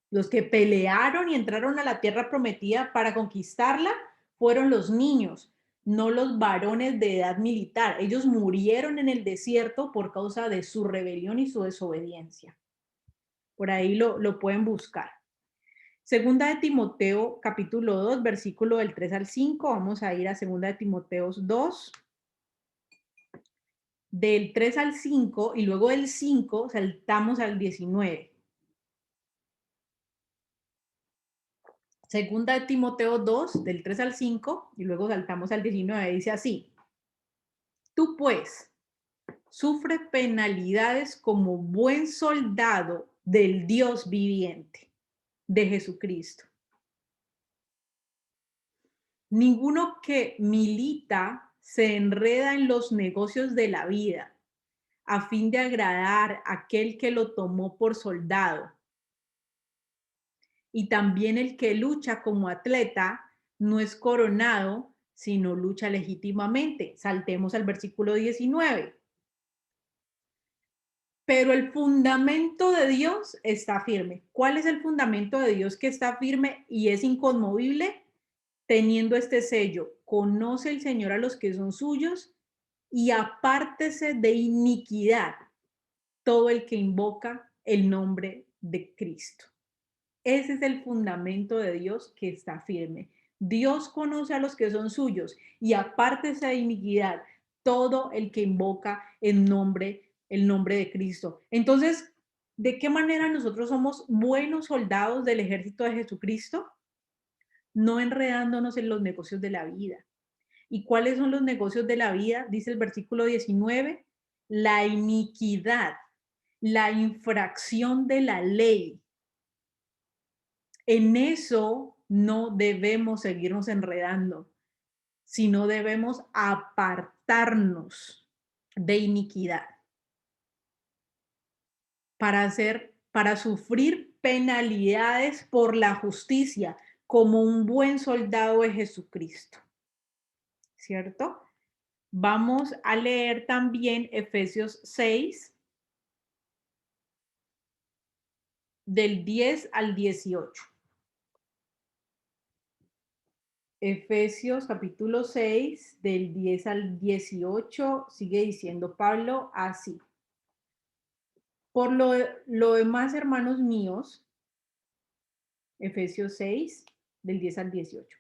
Los que pelearon y entraron a la tierra prometida para conquistarla fueron los niños, no los varones de edad militar. Ellos murieron en el desierto por causa de su rebelión y su desobediencia. Por ahí lo pueden buscar. Segunda de Timoteo, capítulo 2, versículo del 3 al 5. Vamos a ir a Segunda de Timoteo 2, del 3 al 5, y luego del 5 saltamos al 19. Segunda de Timoteo 2, del 3 al 5, y luego saltamos al 19. Dice así: Tú pues, sufre penalidades como buen soldado del Dios viviente, de Jesucristo. Ninguno que milita se enreda en los negocios de la vida a fin de agradar a aquel que lo tomó por soldado. Y también el que lucha como atleta no es coronado, sino lucha legítimamente. Saltemos al versículo 19. Pero el fundamento de Dios está firme. ¿Cuál es el fundamento de Dios que está firme y es inconmovible? Teniendo este sello, conoce el Señor a los que son suyos y apártese de iniquidad todo el que invoca el nombre de Cristo. Ese es el fundamento de Dios que está firme. Dios conoce a los que son suyos y apártese de iniquidad todo el que invoca el nombre de Cristo. Entonces, ¿de qué manera nosotros somos buenos soldados del ejército de Jesucristo? No enredándonos en los negocios de la vida. ¿Y cuáles son los negocios de la vida? Dice el versículo 19, la iniquidad, la infracción de la ley. En eso no debemos seguirnos enredando, sino debemos apartarnos de iniquidad para sufrir penalidades por la justicia como un buen soldado de Jesucristo. ¿Cierto? Vamos a leer también Efesios 6, del 10 al 18. Efesios capítulo 6, del 10 al 18, sigue diciendo Pablo así. Por lo demás, hermanos míos, Efesios 6, del 10 al 18.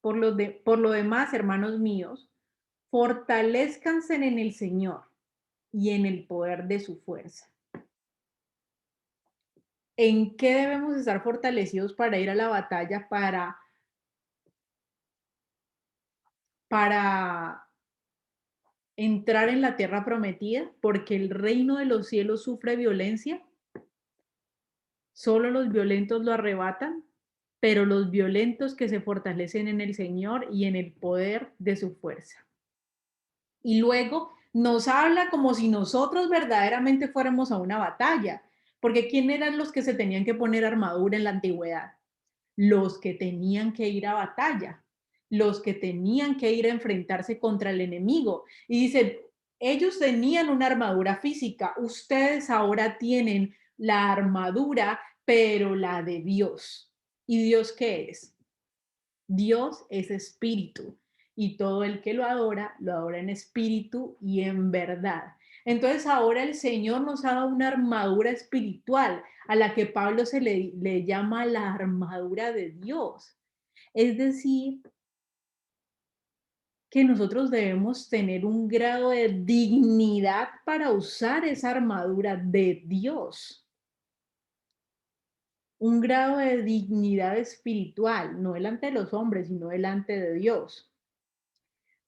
Por lo demás, hermanos míos, fortalezcanse en el Señor y en el poder de su fuerza. ¿En qué debemos estar fortalecidos para ir a la batalla, para entrar en la tierra prometida? Porque el reino de los cielos sufre violencia, solo los violentos lo arrebatan, pero los violentos que se fortalecen en el Señor y en el poder de su fuerza. Y luego nos habla como si nosotros verdaderamente fuéramos a una batalla, porque ¿quién eran los que se tenían que poner armadura en la antigüedad? Los que tenían que ir a batalla, los que tenían que ir a enfrentarse contra el enemigo. Y dice, ellos tenían una armadura física, ustedes ahora tienen la armadura, pero la de Dios. ¿Y Dios qué es? Dios es espíritu y todo el que lo adora en espíritu y en verdad. Entonces ahora el Señor nos ha dado una armadura espiritual a la que Pablo le llama la armadura de Dios. Es decir, que nosotros debemos tener un grado de dignidad para usar esa armadura de Dios. Un grado de dignidad espiritual, no delante de los hombres, sino delante de Dios.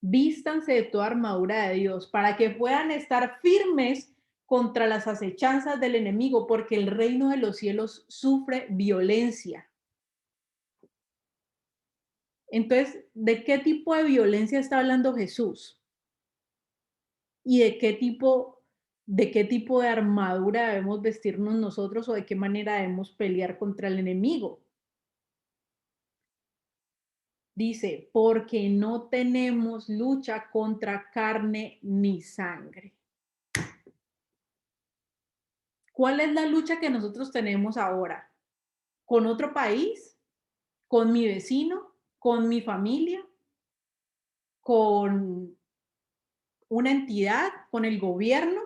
Vístanse de toda armadura de Dios para que puedan estar firmes contra las acechanzas del enemigo, porque el reino de los cielos sufre violencia. Entonces, ¿de qué tipo de violencia está hablando Jesús? ¿Y de qué tipo de armadura debemos vestirnos nosotros o de qué manera debemos pelear contra el enemigo? Dice, porque no tenemos lucha contra carne ni sangre. ¿Cuál es la lucha que nosotros tenemos ahora? ¿Con otro país? ¿Con mi vecino? ¿Con mi familia? ¿Con una entidad? ¿Con el gobierno?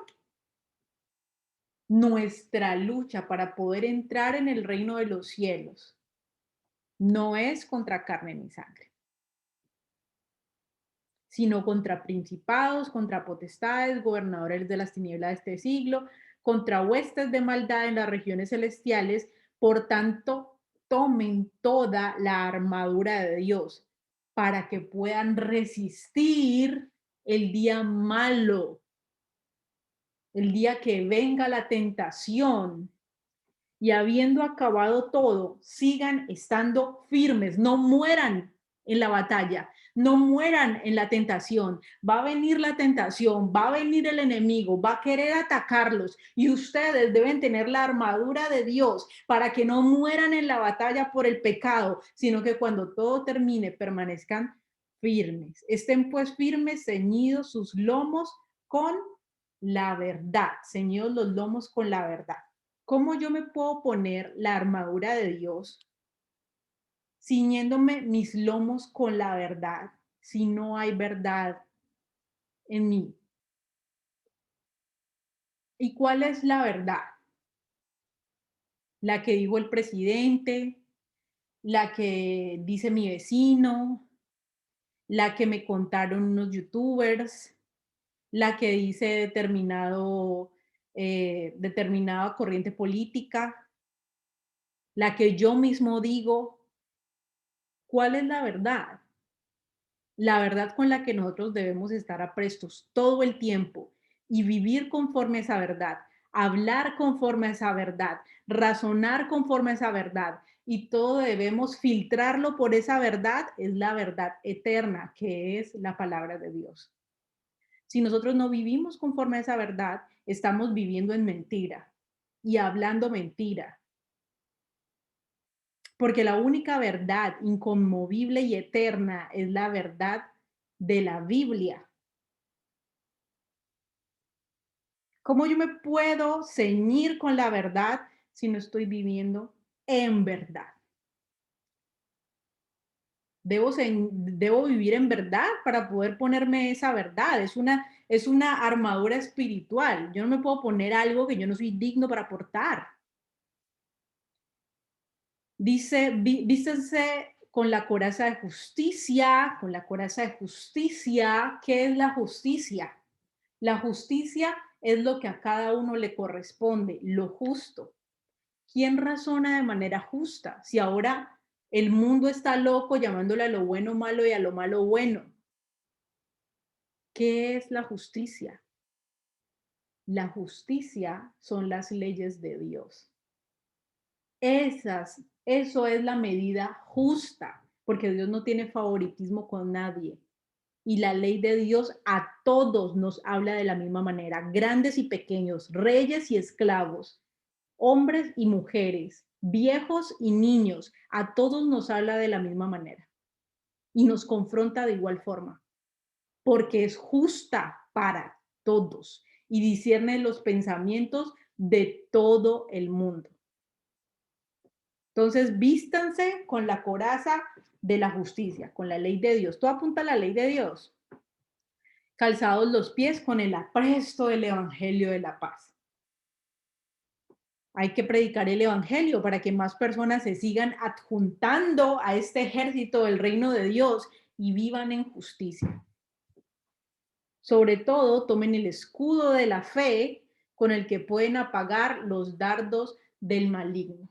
Nuestra lucha para poder entrar en el reino de los cielos no es contra carne ni sangre, sino contra principados, contra potestades, gobernadores de las tinieblas de este siglo, contra huestes de maldad en las regiones celestiales. Por tanto, tomen toda la armadura de Dios para que puedan resistir el día malo, el día que venga la tentación, y habiendo acabado todo, sigan estando firmes, no mueran en la batalla, no mueran en la tentación. Va a venir la tentación, va a venir el enemigo, va a querer atacarlos y ustedes deben tener la armadura de Dios para que no mueran en la batalla por el pecado, sino que cuando todo termine permanezcan firmes. Estén pues firmes, ceñidos sus lomos con la verdad, ceñidos los lomos con la verdad. ¿Cómo yo me puedo poner la armadura de Dios ciñéndome mis lomos con la verdad si no hay verdad en mí? ¿Y cuál es la verdad? La que dijo el presidente, la que dice mi vecino, la que me contaron unos youtubers, la que dice determinada corriente política, la que yo mismo digo. ¿Cuál es la verdad? La verdad con la que nosotros debemos estar aprestos todo el tiempo y vivir conforme a esa verdad, hablar conforme a esa verdad, razonar conforme a esa verdad, y todo debemos filtrarlo por esa verdad, es la verdad eterna, que es la palabra de Dios. Si nosotros no vivimos conforme a esa verdad, estamos viviendo en mentira y hablando mentira, porque la única verdad inconmovible y eterna es la verdad de la Biblia. ¿Cómo yo me puedo ceñir con la verdad si no estoy viviendo en verdad? Debo vivir en verdad para poder ponerme esa verdad. Es una armadura espiritual. Yo no me puedo poner algo que yo no soy digno para portar. Dice, vístanse con la coraza de justicia, con la coraza de justicia. ¿Qué es la justicia? La justicia es lo que a cada uno le corresponde, lo justo. ¿Quién razona de manera justa? Si ahora el mundo está loco llamándole a lo bueno malo y a lo malo bueno. ¿Qué es la justicia? La justicia son las leyes de Dios. Eso es la medida justa, porque Dios no tiene favoritismo con nadie. Y la ley de Dios a todos nos habla de la misma manera, grandes y pequeños, reyes y esclavos, hombres y mujeres, viejos y niños, a todos nos habla de la misma manera y nos confronta de igual forma, porque es justa para todos y discierne los pensamientos de todo el mundo. Entonces, vístanse con la coraza de la justicia, con la ley de Dios. Todo apunta a la ley de Dios. Calzados los pies con el apresto del evangelio de la paz. Hay que predicar el evangelio para que más personas se sigan adjuntando a este ejército del reino de Dios y vivan en justicia. Sobre todo, tomen el escudo de la fe con el que pueden apagar los dardos del maligno.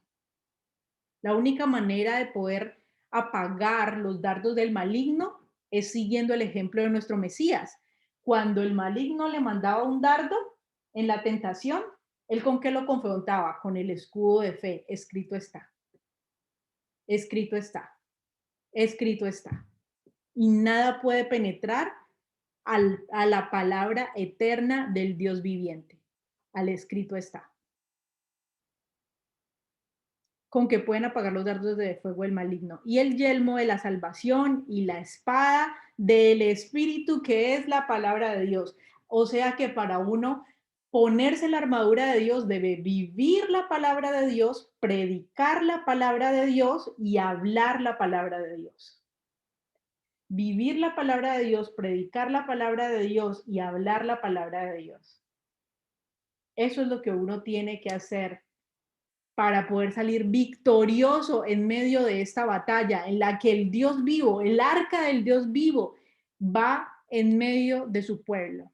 La única manera de poder apagar los dardos del maligno es siguiendo el ejemplo de nuestro Mesías. Cuando el maligno le mandaba un dardo en la tentación, ¿él con qué lo confrontaba? Con el escudo de fe. Escrito está. Escrito está. Escrito está. Y nada puede penetrar a la palabra eterna del Dios viviente. Al escrito está. Con que pueden apagar los dardos de fuego del maligno, y el yelmo de la salvación y la espada del Espíritu, que es la palabra de Dios. O sea que para uno ponerse la armadura de Dios debe vivir la palabra de Dios, predicar la palabra de Dios y hablar la palabra de Dios. Vivir la palabra de Dios, predicar la palabra de Dios y hablar la palabra de Dios. Eso es lo que uno tiene que hacer para poder salir victorioso en medio de esta batalla en la que el Dios vivo, el arca del Dios vivo, va en medio de su pueblo.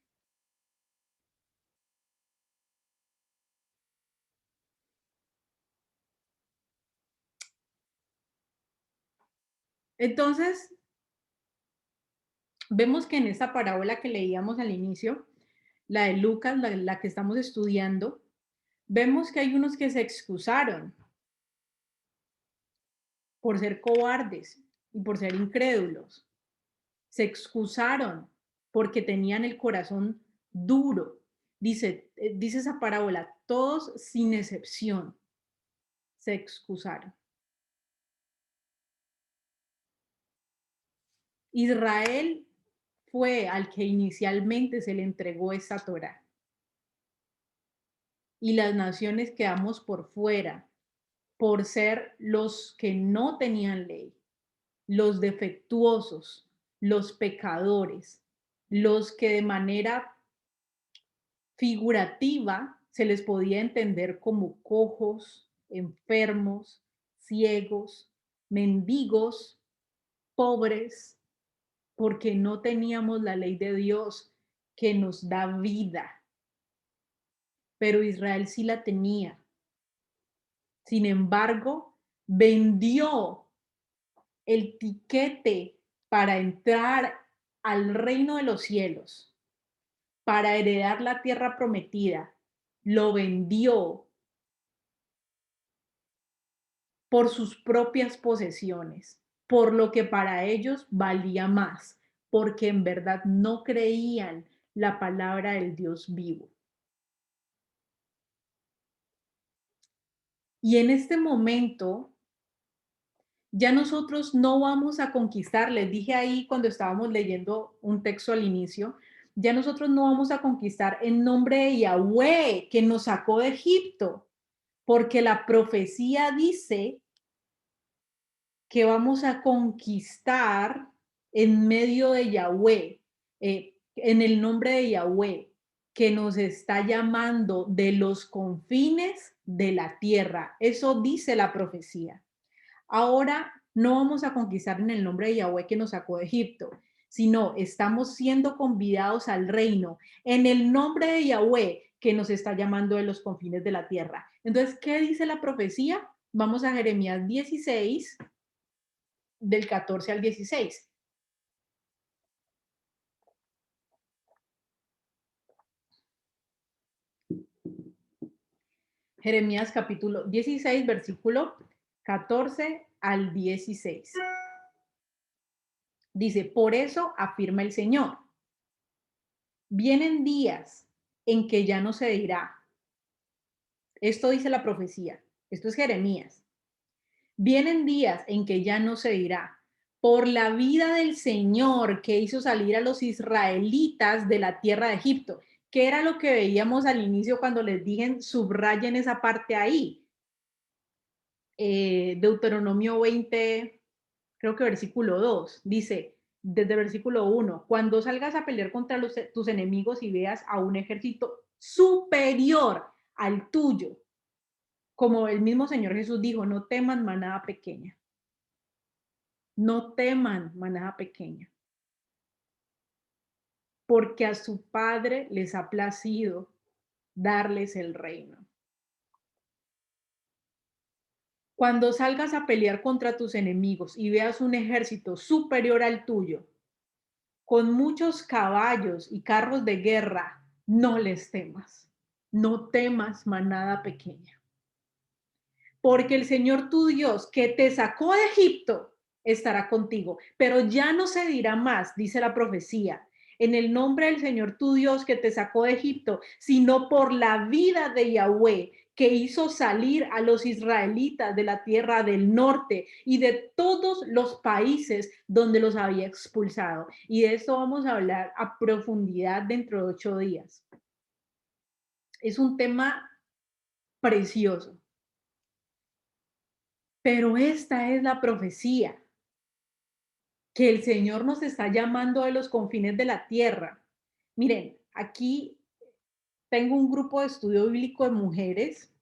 Entonces, vemos que en esta parábola que leíamos al inicio, la de Lucas, la que estamos estudiando, vemos que hay unos que se excusaron por ser cobardes y por ser incrédulos. Se excusaron porque tenían el corazón duro. Dice esa parábola, todos sin excepción se excusaron. Israel fue al que inicialmente se le entregó esa Torá. Y las naciones quedamos por fuera por ser los que no tenían ley, los defectuosos, los pecadores, los que de manera figurativa se les podía entender como cojos, enfermos, ciegos, mendigos, pobres, porque no teníamos la ley de Dios que nos da vida. Pero Israel sí la tenía. Sin embargo, vendió el tiquete para entrar al reino de los cielos, para heredar la tierra prometida. Lo vendió por sus propias posesiones, por lo que para ellos valía más, porque en verdad no creían la palabra del Dios vivo. Y en este momento, ya nosotros no vamos a conquistar, les dije ahí cuando estábamos leyendo un texto al inicio, ya nosotros no vamos a conquistar en nombre de Yahweh, que nos sacó de Egipto, porque la profecía dice que vamos a conquistar en medio de Yahweh, en el nombre de Yahweh, que nos está llamando de los confines de la tierra. Eso dice la profecía. Ahora no vamos a conquistar en el nombre de Yahweh que nos sacó de Egipto, sino estamos siendo convidados al reino en el nombre de Yahweh que nos está llamando de los confines de la tierra. Entonces, ¿qué dice la profecía? Vamos a Jeremías 16, del 14 al 16. Jeremías capítulo 16, versículo 14 al 16. Dice, por eso afirma el Señor, vienen días en que ya no se dirá. Esto dice la profecía. Esto es Jeremías. Vienen días en que ya no se dirá, por la vida del Señor que hizo salir a los israelitas de la tierra de Egipto, que era lo que veíamos al inicio cuando les dije, subrayen esa parte ahí. Deuteronomio 20, creo que versículo 2, dice, desde versículo 1, cuando salgas a pelear contra tus enemigos y veas a un ejército superior al tuyo, como el mismo Señor Jesús dijo, no teman manada pequeña. No teman manada pequeña. Porque a su Padre les ha placido darles el reino. Cuando salgas a pelear contra tus enemigos y veas un ejército superior al tuyo, con muchos caballos y carros de guerra, no les temas. No temas manada pequeña. Porque el Señor tu Dios que te sacó de Egipto estará contigo, pero ya no se dirá más, dice la profecía, en el nombre del Señor tu Dios que te sacó de Egipto, sino por la vida de Yahweh que hizo salir a los israelitas de la tierra del norte y de todos los países donde los había expulsado. Y de esto vamos a hablar a profundidad dentro de 8 días. Es un tema precioso. Pero esta es la profecía, que el Señor nos está llamando de los confines de la tierra. Miren, aquí tengo un grupo de estudio bíblico de mujeres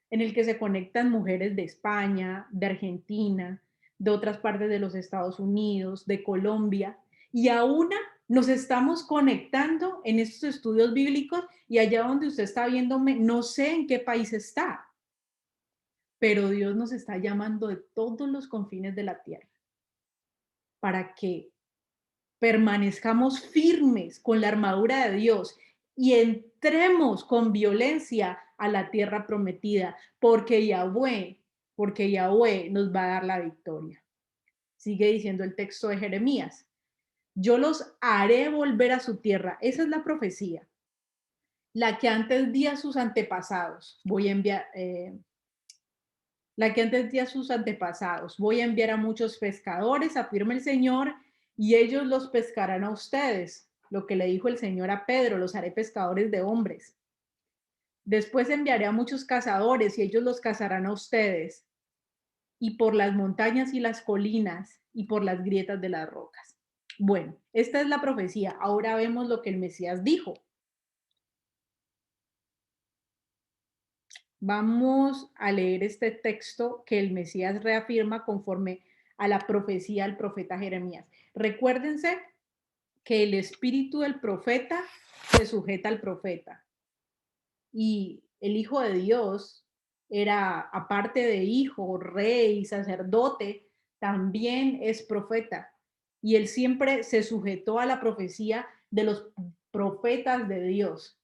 en el que se conectan mujeres de España, de Argentina, de otras partes de los Estados Unidos, de Colombia, y a una nos estamos conectando en estos estudios bíblicos y allá donde usted está viéndome, no sé en qué país está, pero Dios nos está llamando de todos los confines de la tierra para que permanezcamos firmes con la armadura de Dios y entremos con violencia a la tierra prometida, porque Yahweh nos va a dar la victoria. Sigue diciendo el texto de Jeremías, yo los haré volver a su tierra. Esa es la profecía, la que antes di a sus antepasados. La que antes di a sus antepasados. Voy a enviar a muchos pescadores, afirma el Señor, y ellos los pescarán a ustedes. Lo que le dijo el Señor a Pedro, los haré pescadores de hombres. Después enviaré a muchos cazadores y ellos los cazarán a ustedes, y por las montañas y las colinas y por las grietas de las rocas. Bueno, esta es la profecía. Ahora vemos lo que el Mesías dijo. Vamos a leer este texto que el Mesías reafirma conforme a la profecía del profeta Jeremías. Recuérdense que el espíritu del profeta se sujeta al profeta. Y el Hijo de Dios era, aparte de hijo, rey, sacerdote, también es profeta. Y él siempre se sujetó a la profecía de los profetas de Dios.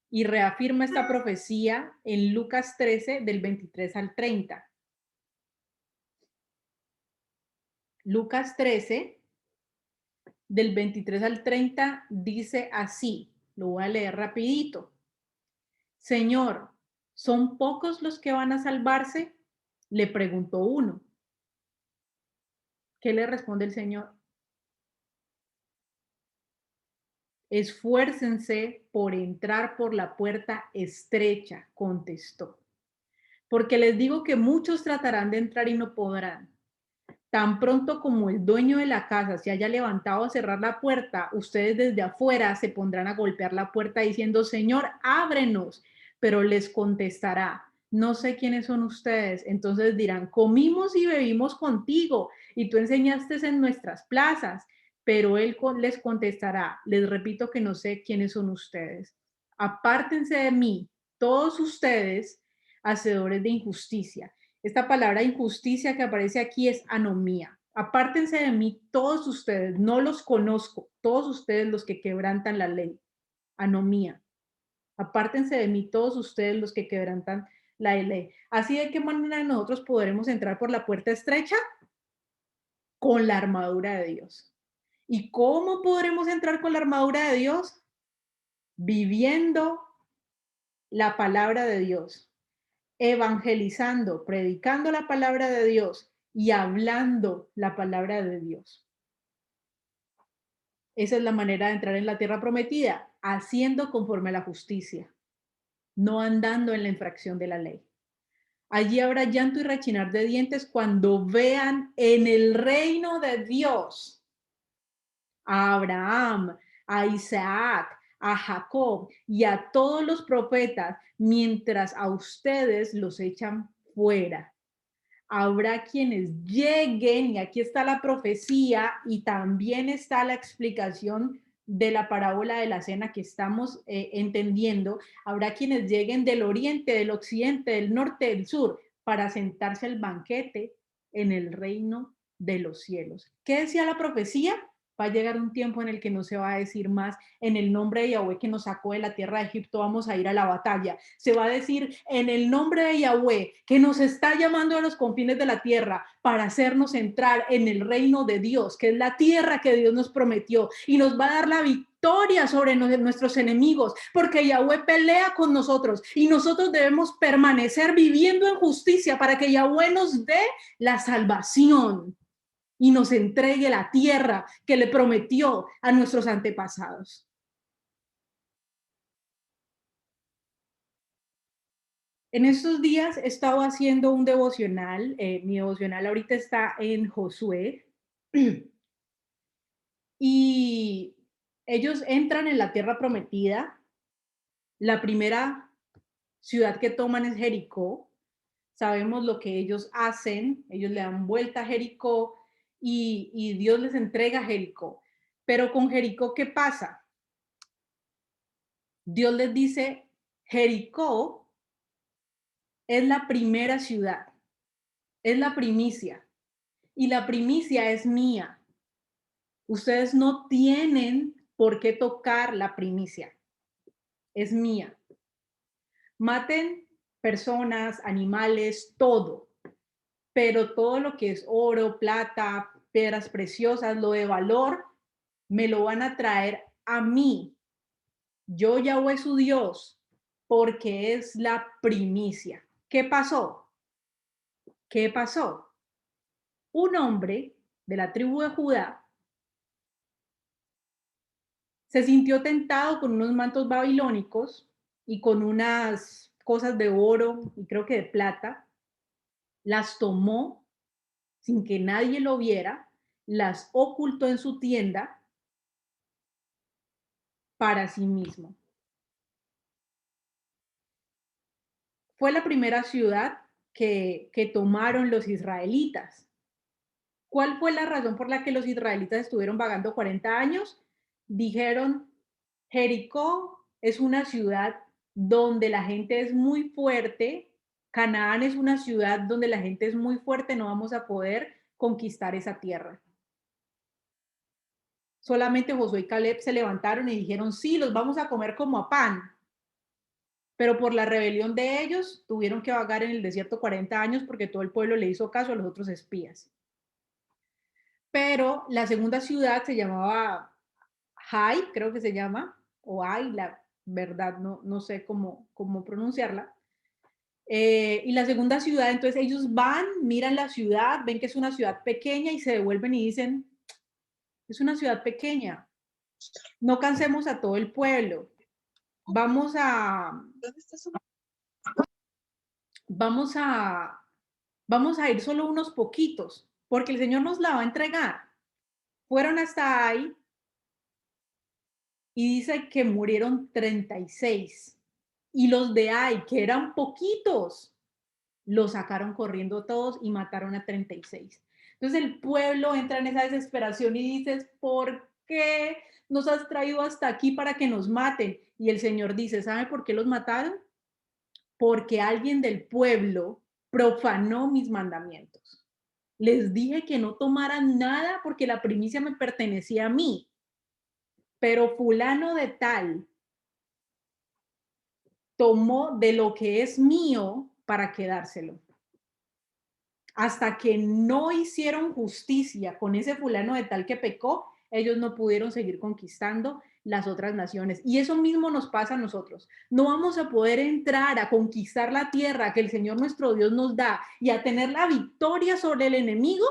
Y reafirma esta profecía en Lucas 13, del 23 al 30. Lucas 13, del 23 al 30, dice así, lo voy a leer rapidito. Señor, ¿son pocos los que van a salvarse? Le preguntó uno. ¿Qué le responde el Señor? Esfuércense por entrar por la puerta estrecha, contestó. Porque les digo que muchos tratarán de entrar y no podrán. Tan pronto como el dueño de la casa se haya levantado a cerrar la puerta, ustedes desde afuera se pondrán a golpear la puerta diciendo, Señor, ábrenos. Pero les contestará, no sé quiénes son ustedes. Entonces dirán, comimos y bebimos contigo y tú enseñaste en nuestras plazas. Pero él les contestará, les repito que no sé quiénes son ustedes. Apártense de mí, todos ustedes, hacedores de injusticia. Esta palabra injusticia que aparece aquí es anomía. Apártense de mí todos ustedes, no los conozco, todos ustedes los que quebrantan la ley. Anomía. Apártense de mí todos ustedes los que quebrantan la ley. Así de qué manera nosotros podremos entrar por la puerta estrecha con la armadura de Dios. ¿Y cómo podremos entrar con la armadura de Dios? Viviendo la palabra de Dios, evangelizando, predicando la palabra de Dios y hablando la palabra de Dios. Esa es la manera de entrar en la tierra prometida, haciendo conforme a la justicia, no andando en la infracción de la ley. Allí habrá llanto y rechinar de dientes cuando vean en el reino de Dios a Abraham, a Isaac, a Jacob y a todos los profetas, mientras a ustedes los echan fuera. Habrá quienes lleguen, y aquí está la profecía y también está la explicación de la parábola de la cena que estamos entendiendo. Habrá quienes lleguen del oriente, del occidente, del norte, del sur, para sentarse al banquete en el reino de los cielos. ¿Qué decía la profecía? Va a llegar un tiempo en el que no se va a decir más en el nombre de Yahweh que nos sacó de la tierra de Egipto, vamos a ir a la batalla. Se va a decir en el nombre de Yahweh que nos está llamando a los confines de la tierra para hacernos entrar en el reino de Dios, que es la tierra que Dios nos prometió y nos va a dar la victoria sobre nuestros enemigos, porque Yahweh pelea con nosotros y nosotros debemos permanecer viviendo en justicia para que Yahweh nos dé la salvación y nos entregue la tierra que le prometió a nuestros antepasados. En estos días he estado haciendo un devocional, mi devocional ahorita está en Josué, y ellos entran en la tierra prometida. La primera ciudad que toman es Jericó. Sabemos lo que ellos hacen, ellos le dan vuelta a Jericó y Dios les entrega Jericó. Pero con Jericó, ¿qué pasa? Dios les dice, Jericó es la primera ciudad, es la primicia, y la primicia es mía. Ustedes no tienen por qué tocar la primicia, es mía. Maten personas, animales, todo, pero todo lo que es oro, plata, piedras preciosas, lo de valor, me lo van a traer a mí. Yo Yahweh su Dios, porque es la primicia. ¿Qué pasó? ¿Qué pasó? Un hombre de la tribu de Judá se sintió tentado con unos mantos babilónicos y con unas cosas de oro y creo que de plata, las tomó sin que nadie lo viera, las ocultó en su tienda para sí mismo. Fue la primera ciudad que tomaron los israelitas. ¿Cuál fue la razón por la que los israelitas estuvieron vagando 40 años? Dijeron, Jericó es una ciudad donde la gente es muy fuerte, Canaán es una ciudad donde la gente es muy fuerte, no vamos a poder conquistar esa tierra. Solamente Josué y Caleb se levantaron y dijeron, sí, los vamos a comer como a pan. Pero por la rebelión de ellos, tuvieron que vagar en el desierto 40 años porque todo el pueblo le hizo caso a los otros espías. Pero la segunda ciudad se llamaba Hai, creo que se llama, o Ai, la verdad no sé cómo pronunciarla. Y la segunda ciudad, entonces ellos van, miran la ciudad, ven que es una ciudad pequeña y se devuelven y dicen, es una ciudad pequeña, no cansemos a todo el pueblo, vamos a, vamos a, vamos a ir solo unos poquitos, porque el Señor nos la va a entregar. Fueron hasta ahí y dice que murieron 36. Y los de Ai, que eran poquitos, Lo sacaron corriendo todos y mataron a 36. Entonces el pueblo entra en esa desesperación y dices, ¿por qué nos has traído hasta aquí para que nos maten? Y el Señor dice, ¿sabe por qué los mataron? Porque alguien del pueblo profanó mis mandamientos. Les dije que no tomaran nada porque la primicia me pertenecía a mí, pero fulano de tal tomó de lo que es mío para quedárselo. Hasta que no hicieron justicia con ese fulano de tal que pecó, ellos no pudieron seguir conquistando las otras naciones. Y eso mismo nos pasa a nosotros. No vamos a poder entrar a conquistar la tierra que el Señor nuestro Dios nos da y a tener la victoria sobre el enemigo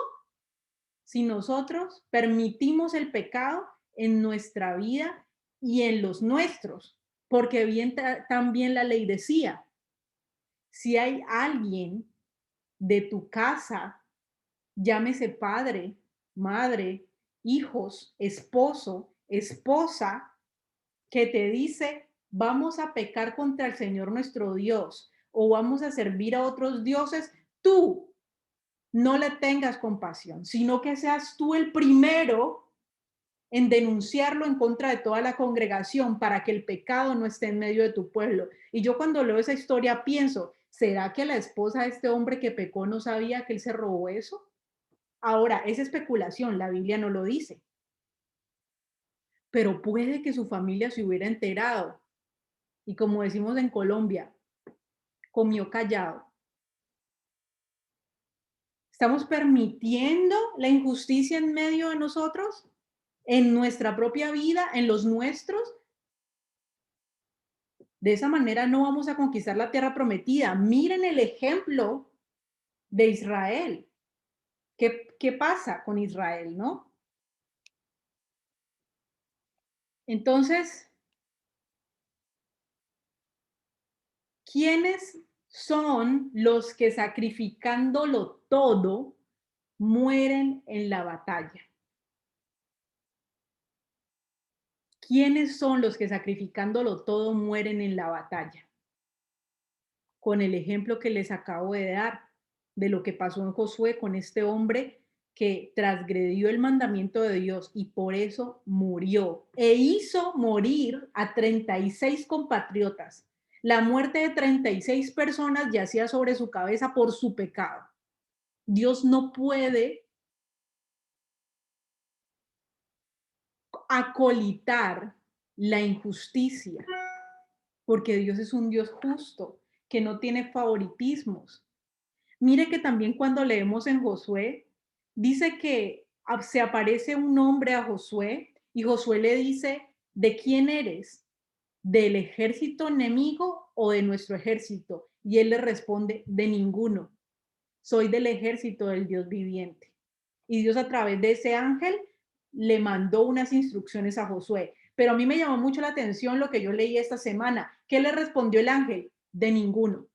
si nosotros permitimos el pecado en nuestra vida y en los nuestros. Porque bien también la ley decía, si hay alguien de tu casa, llámese padre, madre, hijos, esposo, esposa, que te dice, vamos a pecar contra el Señor nuestro Dios o vamos a servir a otros dioses, tú no le tengas compasión, sino que seas tú el primero en denunciarlo en contra de toda la congregación para que el pecado no esté en medio de tu pueblo. Y yo cuando leo esa historia pienso, ¿será que la esposa de este hombre que pecó no sabía que él se robó eso? Ahora, es especulación, la Biblia no lo dice, pero puede que su familia se hubiera enterado y como decimos en Colombia, comió callado. ¿Estamos permitiendo la injusticia en medio de nosotros? ¿En nuestra propia vida? ¿En los nuestros? De esa manera no vamos a conquistar la tierra prometida. Miren el ejemplo de Israel. ¿Qué pasa con Israel, no? Entonces, ¿quiénes son los que sacrificándolo todo mueren en la batalla? ¿Quiénes son los que sacrificándolo todo mueren en la batalla? Con el ejemplo que les acabo de dar de lo que pasó en Josué con este hombre que transgredió el mandamiento de Dios y por eso murió e hizo morir a 36 compatriotas. La muerte de 36 personas yacía sobre su cabeza por su pecado. Dios no puede acolitar la injusticia, porque Dios es un Dios justo, que no tiene favoritismos. Mire que también cuando leemos en Josué, dice que se aparece un hombre a Josué y Josué le dice, ¿de quién eres? ¿Del ejército enemigo o de nuestro ejército? Y él le responde, de ninguno. Soy del ejército del Dios viviente. Y Dios a través de ese ángel le mandó unas instrucciones a Josué. Pero a mí me llamó mucho la atención lo que yo leí esta semana. ¿Qué le respondió el ángel? De ninguno.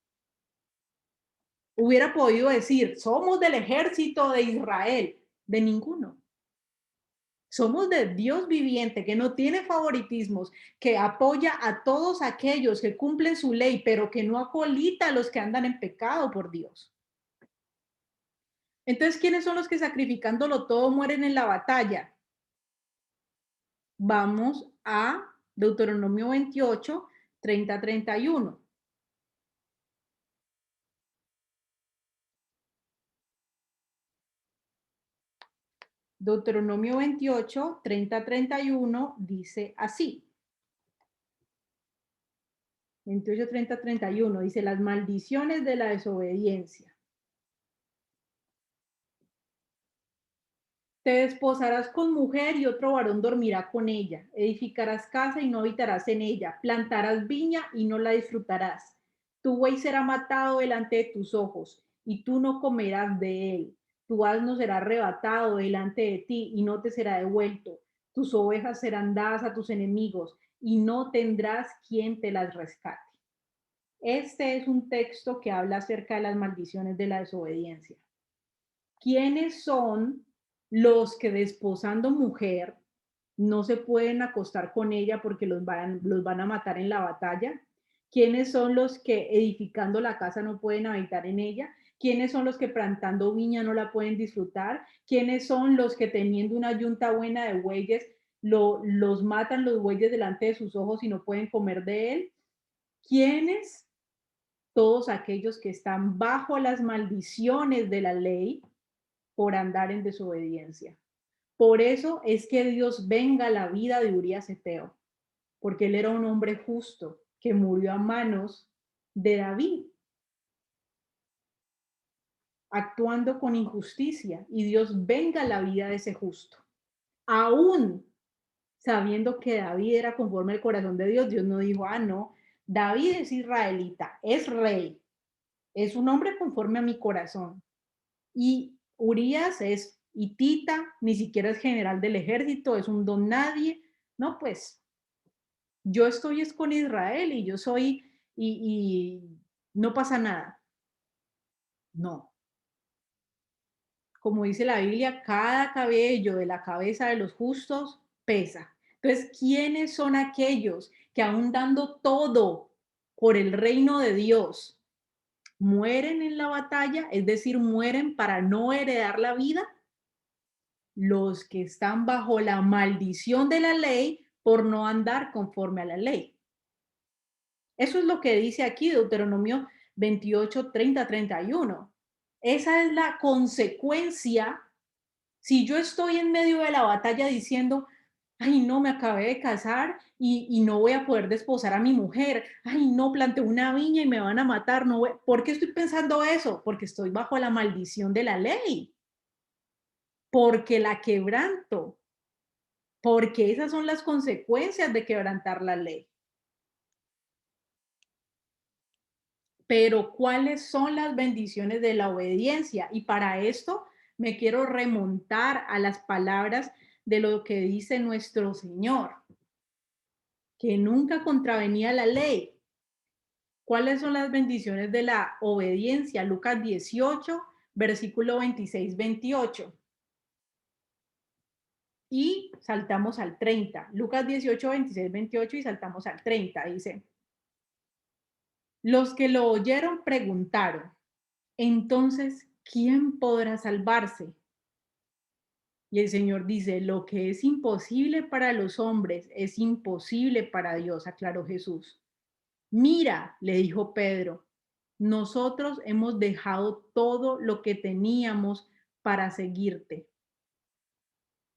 Hubiera podido decir, somos del ejército de Israel. De ninguno. Somos de Dios viviente, que no tiene favoritismos, que apoya a todos aquellos que cumplen su ley, pero que no acolita a los que andan en pecado por Dios. Entonces, ¿quiénes son los que sacrificándolo todo mueren en la batalla? Vamos a Deuteronomio 28, 30, 31. Deuteronomio 28, 30, 31 dice así. 28, 30, 31 dice las maldiciones de la desobediencia. Te desposarás con mujer y otro varón dormirá con ella. Edificarás casa y no habitarás en ella. Plantarás viña y no la disfrutarás. Tu buey será matado delante de tus ojos y tú no comerás de él. Tu asno será arrebatado delante de ti y no te será devuelto. Tus ovejas serán dadas a tus enemigos y no tendrás quien te las rescate. Este es un texto que habla acerca de las maldiciones de la desobediencia. ¿Quiénes son los que desposando mujer no se pueden acostar con ella porque los van a matar en la batalla? ¿Quiénes son los que edificando la casa no pueden habitar en ella? ¿Quiénes son los que plantando viña no la pueden disfrutar? ¿Quiénes son los que teniendo una yunta buena de bueyes los matan los bueyes delante de sus ojos y no pueden comer de él? ¿Quiénes? Todos aquellos que están bajo las maldiciones de la ley por andar en desobediencia. Por eso es que Dios venga a la vida de Urías Eteo, porque él era un hombre justo que murió a manos de David, actuando con injusticia, y Dios venga a la vida de ese justo. Aún sabiendo que David era conforme al corazón de Dios, Dios no dijo, ah, no, David es israelita, es rey, es un hombre conforme a mi corazón. Y Urías es hitita, ni siquiera es general del ejército, es un don nadie. No, pues yo estoy es con Israel y yo soy, y no pasa nada. No, como dice la Biblia, cada cabello de la cabeza de los justos pesa. Entonces, ¿quiénes son aquellos que aún dando todo por el reino de Dios, mueren en la batalla? Es decir, mueren para no heredar la vida. Los que están bajo la maldición de la ley por no andar conforme a la ley. Eso es lo que dice aquí Deuteronomio 28, 30, 31. Esa es la consecuencia. Si yo estoy en medio de la batalla diciendo, ay, no, me acabé de casar y no voy a poder desposar a mi mujer, ay, no, planté una viña y me van a matar, no voy. ¿Por qué estoy pensando eso? Porque estoy bajo la maldición de la ley, porque la quebranto, porque esas son las consecuencias de quebrantar la ley. Pero ¿cuáles son las bendiciones de la obediencia? Y para esto me quiero remontar a las palabras de lo que dice nuestro Señor, que nunca contravenía la ley. ¿Cuáles son las bendiciones de la obediencia? Lucas 18, versículo 26, 28. Y saltamos al 30. Lucas 18, 26, 28 y saltamos al 30. Dice, los que lo oyeron preguntaron, entonces, ¿quién podrá salvarse? Y el Señor dice, lo que es imposible para los hombres es imposible para Dios, aclaró Jesús. Mira, le dijo Pedro, nosotros hemos dejado todo lo que teníamos para seguirte.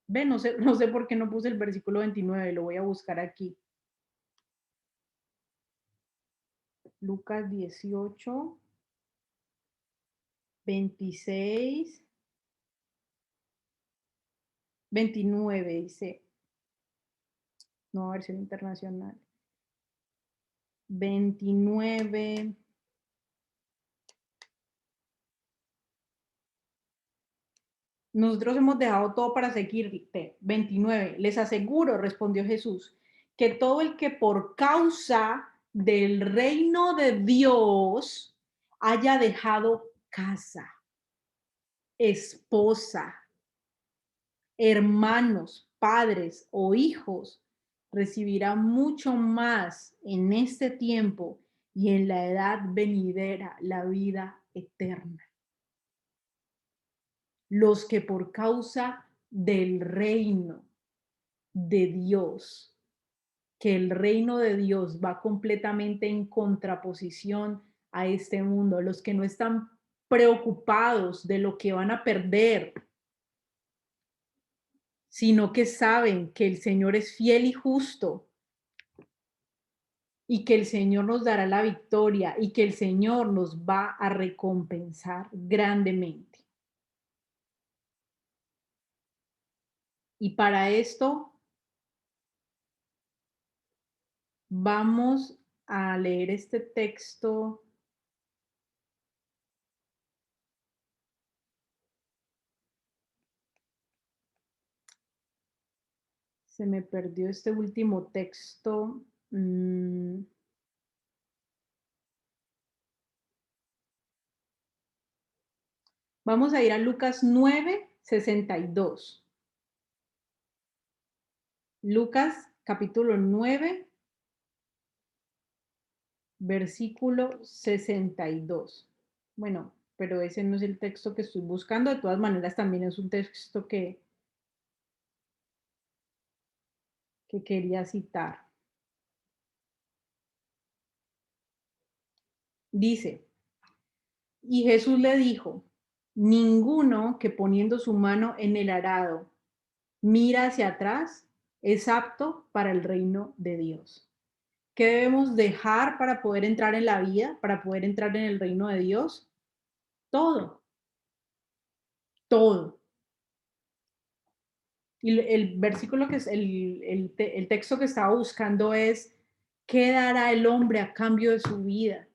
Ve, no sé por qué no puse el versículo 29, lo voy a buscar aquí. Lucas 18, 26, 29 dice, no, versión internacional. 29. Nosotros hemos dejado todo para seguirte. 29. Les aseguro, respondió Jesús, que todo el que por causa del reino de Dios haya dejado casa, esposa, hermanos, padres o hijos, recibirá mucho más en este tiempo y en la edad venidera la vida eterna. Los que por causa del reino de Dios, que el reino de Dios va completamente en contraposición a este mundo, los que no están preocupados de lo que van a perder, sino que saben que el Señor es fiel y justo y que el Señor nos dará la victoria y que el Señor nos va a recompensar grandemente. Y para esto vamos a leer este texto. Se me perdió este último texto. Vamos a ir a Lucas 9, 62. Lucas capítulo 9, versículo 62. Bueno, pero ese no es el texto que estoy buscando. De todas maneras, también es un texto que quería citar. Dice, y Jesús le dijo, ninguno que poniendo su mano en el arado mira hacia atrás es apto para el reino de Dios. ¿Qué debemos dejar para poder entrar en la vida, para poder entrar en el reino de Dios? Todo, todo. Y el versículo que es el texto que estaba buscando es, ¿qué dará el hombre a cambio de su vida?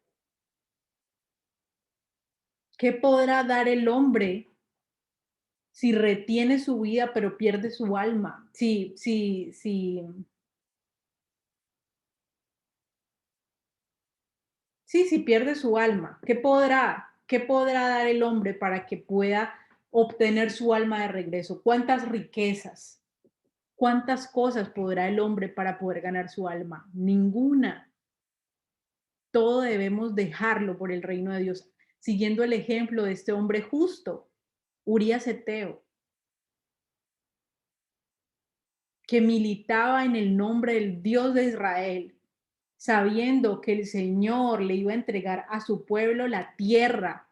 ¿Qué podrá dar el hombre si retiene su vida pero pierde su alma? Si pierde su alma, qué podrá dar el hombre para que pueda obtener su alma de regreso? ¿Cuántas riquezas? ¿Cuántas cosas podrá el hombre para poder ganar su alma? Ninguna. Todo debemos dejarlo por el reino de Dios, siguiendo el ejemplo de este hombre justo, Urías Eteo, que militaba en el nombre del Dios de Israel, sabiendo que el Señor le iba a entregar a su pueblo la tierra.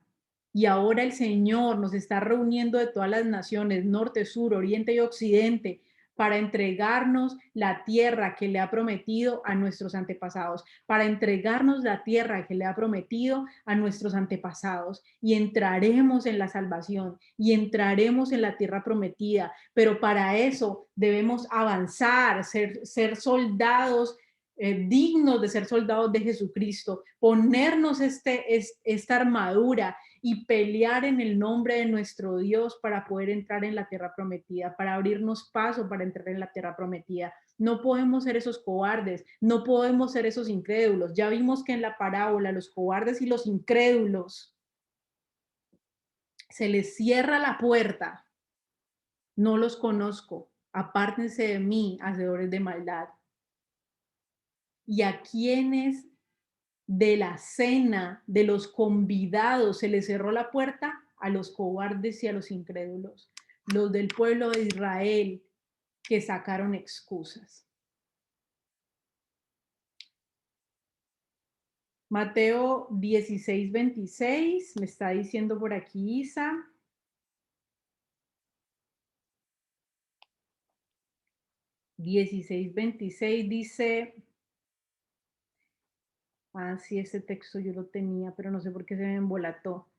Y ahora el Señor nos está reuniendo de todas las naciones, norte, sur, oriente y occidente, para entregarnos la tierra que le ha prometido a nuestros antepasados, para entregarnos la tierra que le ha prometido a nuestros antepasados. Y entraremos en la salvación y entraremos en la tierra prometida. Pero para eso debemos avanzar, ser soldados dignos de ser soldados de Jesucristo, ponernos esta armadura y pelear en el nombre de nuestro Dios para poder entrar en la tierra prometida, para abrirnos paso para entrar en la tierra prometida. No podemos ser esos cobardes, no podemos ser esos incrédulos. Ya vimos que en la parábola los cobardes y los incrédulos se les cierra la puerta. No los conozco, apártense de mí, hacedores de maldad. Y a quienes de la cena, de los convidados, se les cerró la puerta a los cobardes y a los incrédulos, los del pueblo de Israel que sacaron excusas. Mateo 16:26, me está diciendo por aquí Isa. 16:26 dice, sí, ese texto yo lo tenía, pero no sé por qué se me embolató.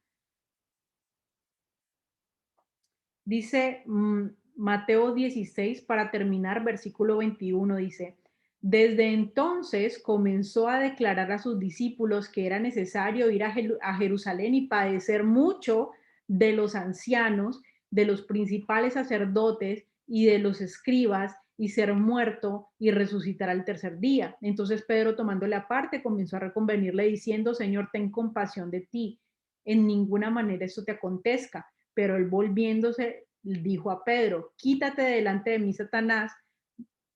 Dice Mateo 16, para terminar, versículo 21, dice, desde entonces comenzó a declarar a sus discípulos que era necesario ir a Jerusalén y padecer mucho de los ancianos, de los principales sacerdotes y de los escribas, y ser muerto y resucitar al tercer día. Entonces Pedro, tomándole aparte, comenzó a reconvenirle diciendo, Señor, ten compasión de ti, en ninguna manera esto te acontezca. Pero él volviéndose dijo a Pedro, quítate delante de mí, Satanás,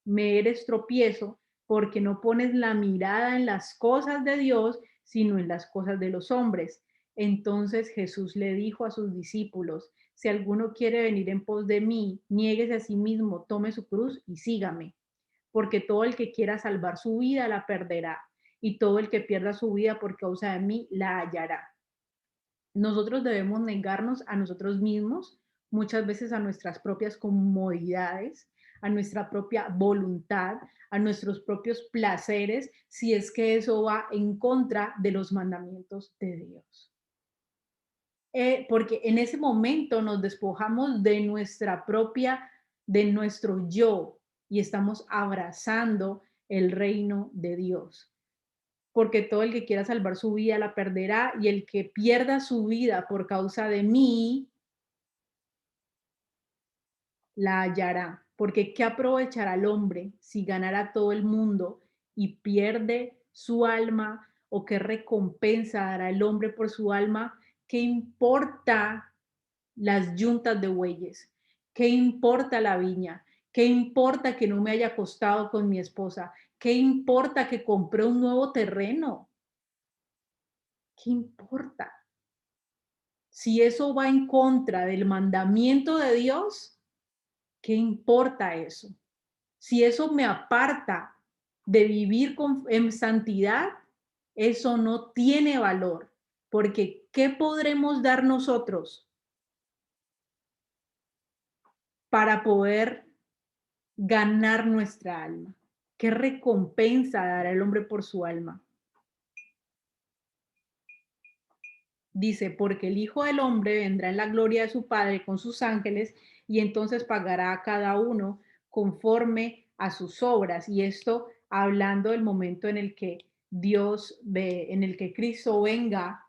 me eres tropiezo, porque no pones la mirada en las cosas de Dios, sino en las cosas de los hombres. Entonces Jesús le dijo a sus discípulos, si alguno quiere venir en pos de mí, niéguese a sí mismo, tome su cruz y sígame, porque todo el que quiera salvar su vida la perderá, y todo el que pierda su vida por causa de mí la hallará. Nosotros debemos negarnos a nosotros mismos, muchas veces a nuestras propias comodidades, a nuestra propia voluntad, a nuestros propios placeres, si es que eso va en contra de los mandamientos de Dios. Porque en ese momento nos despojamos de de nuestro yo, y estamos abrazando el reino de Dios, porque todo el que quiera salvar su vida la perderá, y el que pierda su vida por causa de mí la hallará. Porque ¿qué aprovechará el hombre si ganara todo el mundo y pierde su alma? ¿O qué recompensa dará el hombre por su alma? ¿Qué importa las yuntas de bueyes? ¿Qué importa la viña? ¿Qué importa que no me haya acostado con mi esposa? ¿Qué importa que compré un nuevo terreno? ¿Qué importa? Si eso va en contra del mandamiento de Dios, ¿qué importa eso? Si eso me aparta de vivir en santidad, eso no tiene valor, porque ¿qué podremos dar nosotros para poder ganar nuestra alma? ¿Qué recompensa dará el hombre por su alma? Dice, porque el Hijo del Hombre vendrá en la gloria de su Padre con sus ángeles y entonces pagará a cada uno conforme a sus obras. Y esto hablando del momento en el que Dios ve, en el que Cristo venga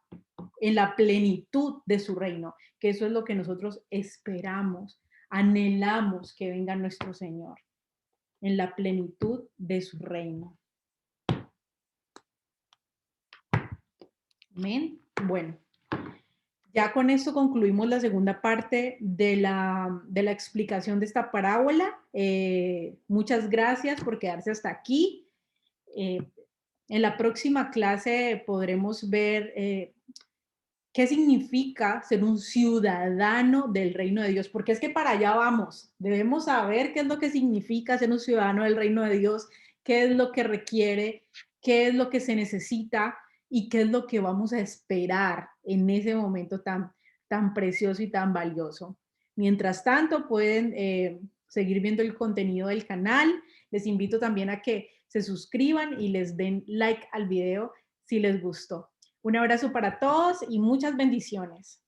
en la plenitud de su reino, que eso es lo que nosotros esperamos, anhelamos que venga nuestro Señor, en la plenitud de su reino. Amén. Bueno. Ya con esto concluimos la segunda parte de la explicación de esta parábola. Muchas gracias por quedarse hasta aquí. Eh, en la próxima clase podremos ver qué significa ser un ciudadano del reino de Dios, porque es que para allá vamos. Debemos saber qué es lo que significa ser un ciudadano del reino de Dios, qué es lo que requiere, qué es lo que se necesita y qué es lo que vamos a esperar en ese momento tan precioso y tan valioso. Mientras tanto, pueden seguir viendo el contenido del canal. Les invito también a que se suscriban y les den like al video si les gustó. Un abrazo para todos y muchas bendiciones.